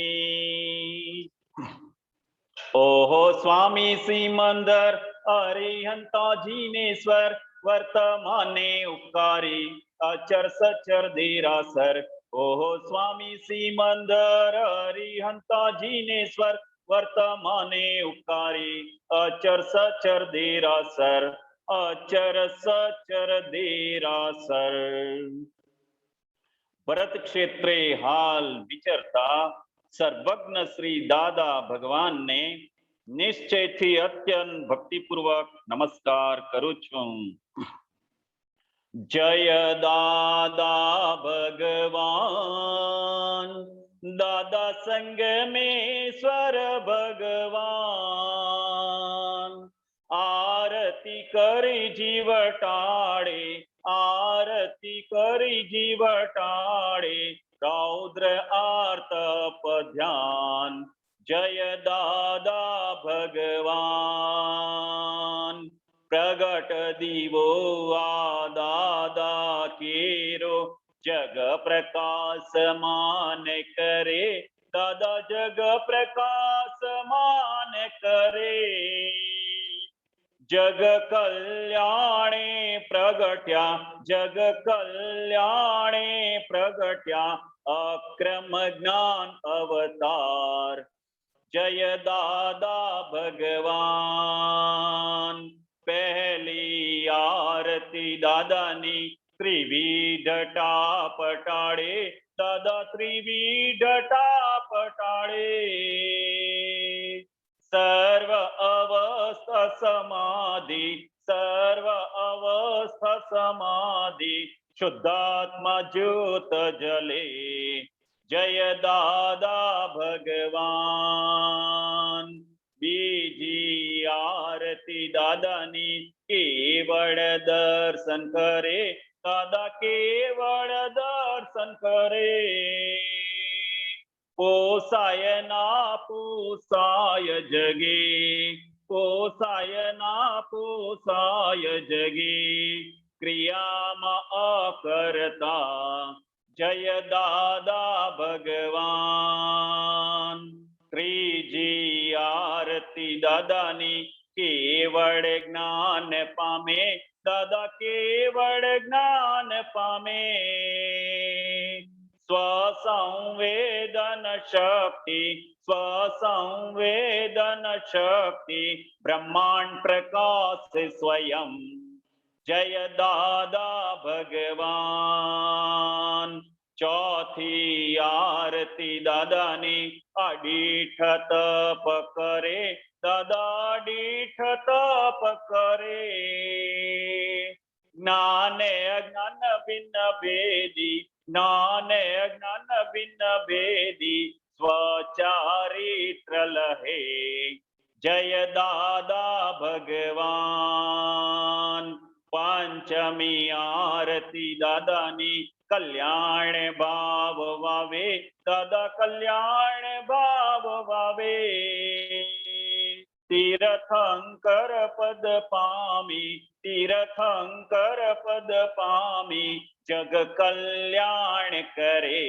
S15: ओहो स्वामी सिमंदर अरिहंता जिनेश्वर, वर्तमाने उपकारी, अचर सचर देरासर। ओहो स्वामी सिमंदर अरिहंता जिनेश्वर, वर्तमाने उपकारी, अचर सचर देरासर, अचर सचर देरासर। भरत क्षेत्रे हाल विचरता सर्वज्ञ श्री दादा भगवान ने निश्चय थी अत्यंत भक्तिपूर्वक नमस्कार करूं छूं। जय दादा भगवान, दादा संग में स्वर भगवान। आरती करी जीव टाड़े, आरती करी जीव टाड़े, रौद्र आर्तप ध्यान। जय दादा भगवान। प्रगट दीवो आ दादा केरो, जग प्रकाश मान करे, दादा जग प्रकाश मान करे। जग कल्याणे प्रगट्या, जग कल्याणे प्रगट्या, अक्रम ज्ञान अवतार। जय दादा भगवान। पहली आरती दादानी त्रिविध टापटाड़े, दादा त्रिविध टापटाड़े। सर्व अवस्था समाधि, सर्व अवस्था समाधि, शुद्धात्मा ज्योत जले। जय दादा भगवान। बीजी आरती दादानी केवल दर्शन करे, दादा केवल दर्शन करे। पोसाय ना पोसाय जगे, પોસાય ના પોસાય જગે ક્રિયામાં અકર્તા જય દાદા ભગવાન ત્રીજી આરતી દાદાની કેવળ જ્ઞાન પામે દાदा केवल ज्ञान पामे स्वसंवेदन शक्ति ब्रह्मांड प्रकाश स्वयं जय दादा भगवान चौथी आरती दादा ने अडीठ तप करे दादा अडीठ तप करे ज्ञान अज्ञान भिन्न भेदी ज्ञान अज्ञान भिन्न भेदी स्वचारित्र लहे जय दादा भगवान पंचमी आरती दादा नी कल्याण भाव वावे दादा कल्याण भाव वावे तीर्थंकर पद पामी जग कल्याण करे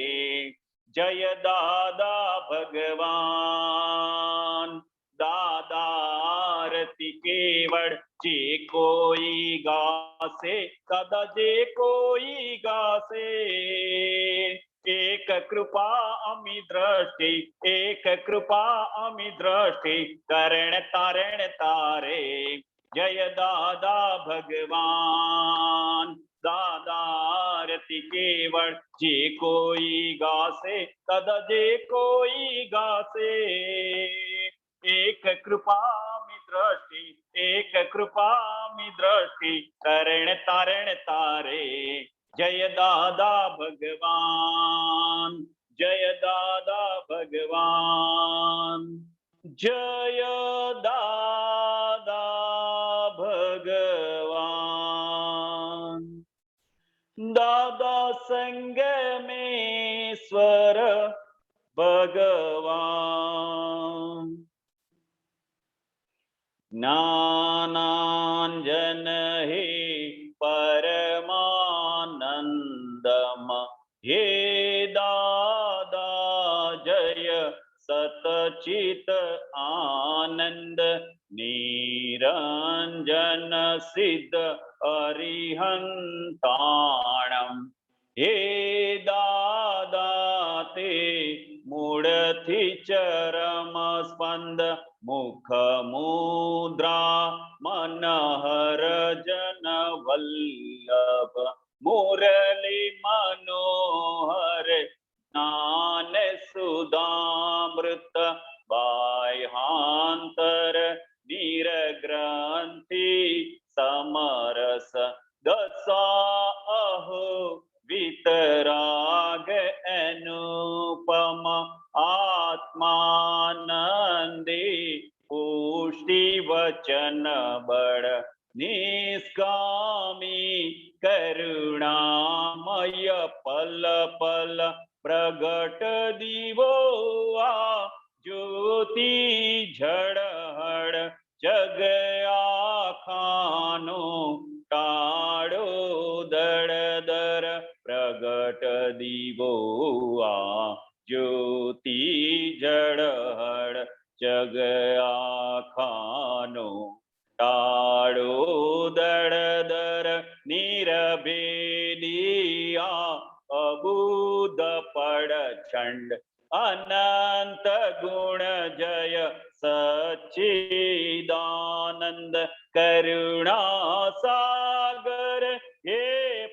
S15: जय दादा भगवान दादा आरती केवल जे कोई गासे दादा जे कोई गासे एक कृपा अमी दृष्टि करण तारे जय दादा भगवान दादा आरती केवल जे कोई गासे दादा जे कोई गासे एक कृपा मी दृष्टि करण तारे जय दादा भगवान जय दादा भगवान जय दादा भगवान दादा संग में स्वर भगवान ज्ञानांजन हे परमानंदम हे दादा जय सतचित आनंद निरंजन सिद्ध अरिहंताणम हे दादा ते मूळथी चरम स्पंद मुख मुद्रा मनहर जन वल्लभ मुरली मनोहर ज्ञान सुधामृत बाह्यांतर निरग्रंथि समरस दशा अहो वितराग अनुपम आत्मानंदी पुष्टि वचन बड़ निष्कामी करुणामय पल पल प्रगट दिवो आ ज्योति झड़हड़ जग आखानो टाड़ो दड़ दर प्रगट दिवो आ ज्योति झड़हड़ जग आखानो टाड़ो दड़ दर निरभेदिया अबुध पड़ छंड अनंत गुण जय सच्चिदानंद करुणा सागर हे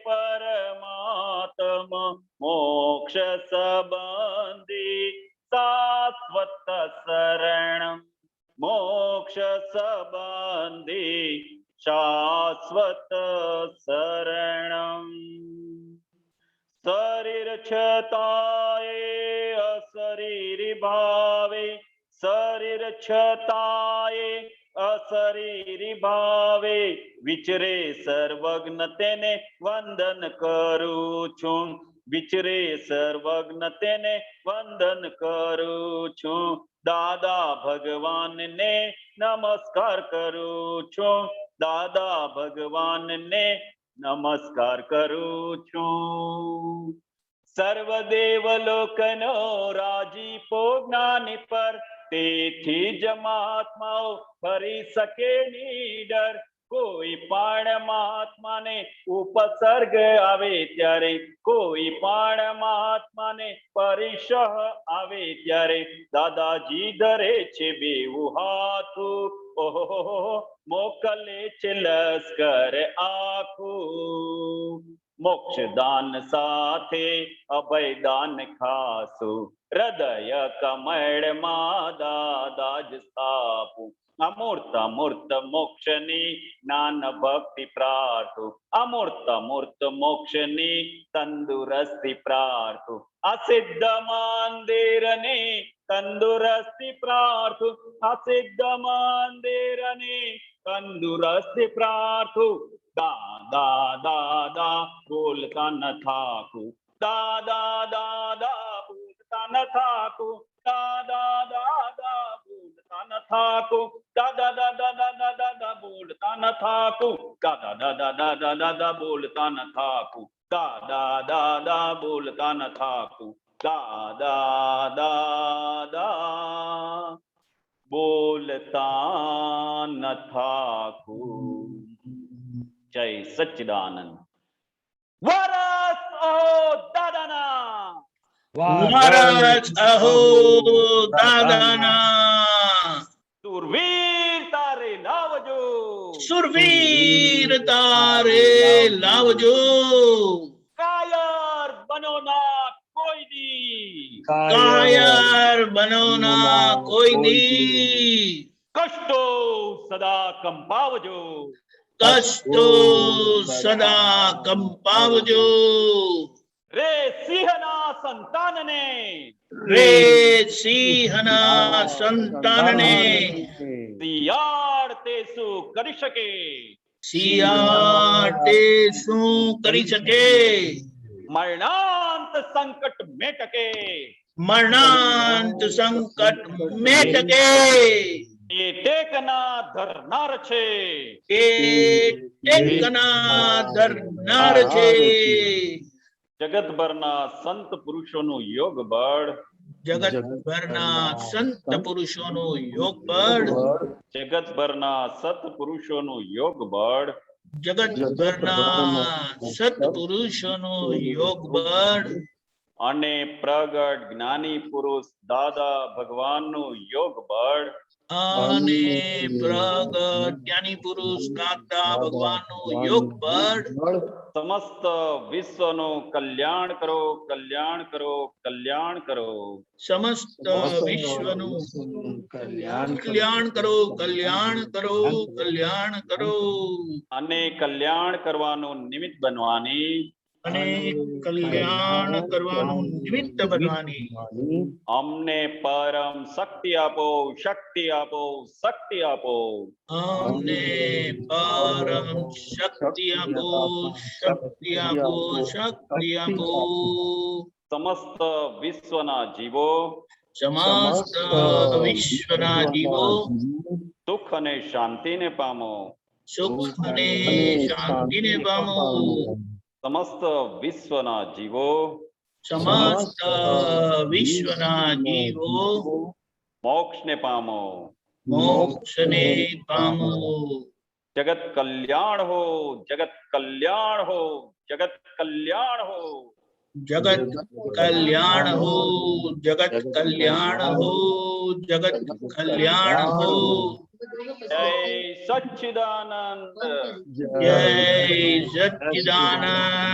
S15: परमात्मा मोक्ष संबंधी शाश्वत शरण मोक्ष संबंधी शाश्वत शरणम शरीर छताए अशरीर भावे शरीर छताए अशरीर भावे विचरे सर्वज्ञ तेने वंदन करू छूं વિચરે સર્વજ્ઞ તેને વંદન કરું છું. દાદા ભગવાનને નમસ્કાર કરું છું. દાદા ભગવાનને નમસ્કાર કરું છું. સર્વદેવ લોકનો રાજીપો જ્ઞાની પર, તેથી જ મહાત્માઓ કરી શકે નીડર. કોઈ પણ મહાત્માને ઉપસર્ગ આવે ત્યારે, કોઈ પણ મહાત્માને પરિસહ આવે ત્યારે, દાદાજી ધરે છે બેવું હાથું. ઓહો મોકલે છે લશ્કર આખું. મોક્ષદાન સાથે અભયદાન ખાસું, હૃદય કમળમાં દાદા જ સ્થાપું. અમૂર્ત મૂર્ત મોક્ષની જ્ઞાન ભક્તિ પ્રાર્થું. અમૂર્ત મૂર્ત મોક્ષની તંદુરસ્તી પ્રાર્થું. અસિદ્ધ મંદિરને તંદુરસ્તી પ્રાર્થું. અસિદ્ધ મંદિરને તંદુરસ્તી પ્રાર્થું. દાદા દાદા બોલતા ન થાકું. દાદા દાદા બોલતા ન થાકું. દાદા દાદા બોલતા ન થાકું. દાદા દાદા દાદા દાદા બોલતા ન થાકું. દાદા દાદા દાદા દાદા બોલતા ન થાકું. દાદા દાદા બોલતા ન થાકું. દાદા દાદા બોલતા ન થાકું. જય સચ્ચિદાનંદ. વરસ અહો દાદાના.
S2: વરસ અહો દાદાના.
S15: સુરવીર તારે લાવજો.
S2: સુરવીર તારે લાવજો.
S15: કાયર બનો ના કોઈ દી.
S2: કાયર બનો ના કોઈ દી.
S15: કષ્ટો સદા કંપાવજો.
S2: કષ્ટો સદા કંપાવજો.
S15: રે સિંહના સંતાનને.
S2: રે સિંહના સંતાનને.
S15: શિયાળ તે શું કરી શકે.
S2: શિયાળ તે શું કરી શકે.
S15: મરણાંત સંકટ મેટકે.
S2: મરણાંત સંકટ મેટકે.
S15: એ ટેકના ધરનાર છે.
S2: એ ટેકના ધરનાર છે.
S15: જગતભરના સંત પુરુષોનું યોગ બળ.
S2: જગતભરના સંત પુરુષોનું યોગ બળ.
S15: જગતભરના સત પુરુષોનું યોગ બળ.
S2: જગતભરના સત્પુરુષોનું યોગ બળ.
S15: અને પ્રગટ જ્ઞાની પુરુષ દાદા ભગવાનનું યોગ બળ.
S2: અને પ્રગટ જ્ઞાની પુરુષ દાદા ભગવાનનું યોગ બળ.
S15: સમસ્ત વિશ્વનું કલ્યાણ કરો, કલ્યાણ કરો, કલ્યાણ કરો.
S2: સમસ્ત વિશ્વનું કલ્યાણ કરો, કલ્યાણ કરો, કલ્યાણ કરો.
S15: અને કલ્યાણ કરવાનું નિમિત્ત બનવાની.
S2: અને કલ્યાણ કરવાનું નિમિત્ત બનવાની.
S15: અમને પરમ શક્તિ આપો, શક્તિ આપો, શક્તિ આપો.
S2: અમને પરમ શક્તિ આપો, શક્તિ આપો, શક્તિ આપો.
S15: સમસ્ત વિશ્વના જીવો.
S2: સમસ્ત વિશ્વના જીવો.
S15: સુખ અને શાંતિને પામો.
S2: સુખ અને શાંતિને પામો.
S15: સમસ્ત વિશ્વના જીવો.
S2: સમસ્ત વિશ્વના જીવો.
S15: મોક્ષને પામો.
S2: મોક્ષને પામો.
S15: જગત કલ્યાણ હો, જગત કલ્યાણ હો, જગત કલ્યાણ હો.
S2: જગત કલ્યાણ હો, જગત કલ્યાણ હો, જગત કલ્યાણ હો.
S15: જય સચ્ચિદાનંદ.
S2: જય સચ્ચિદાનંદ.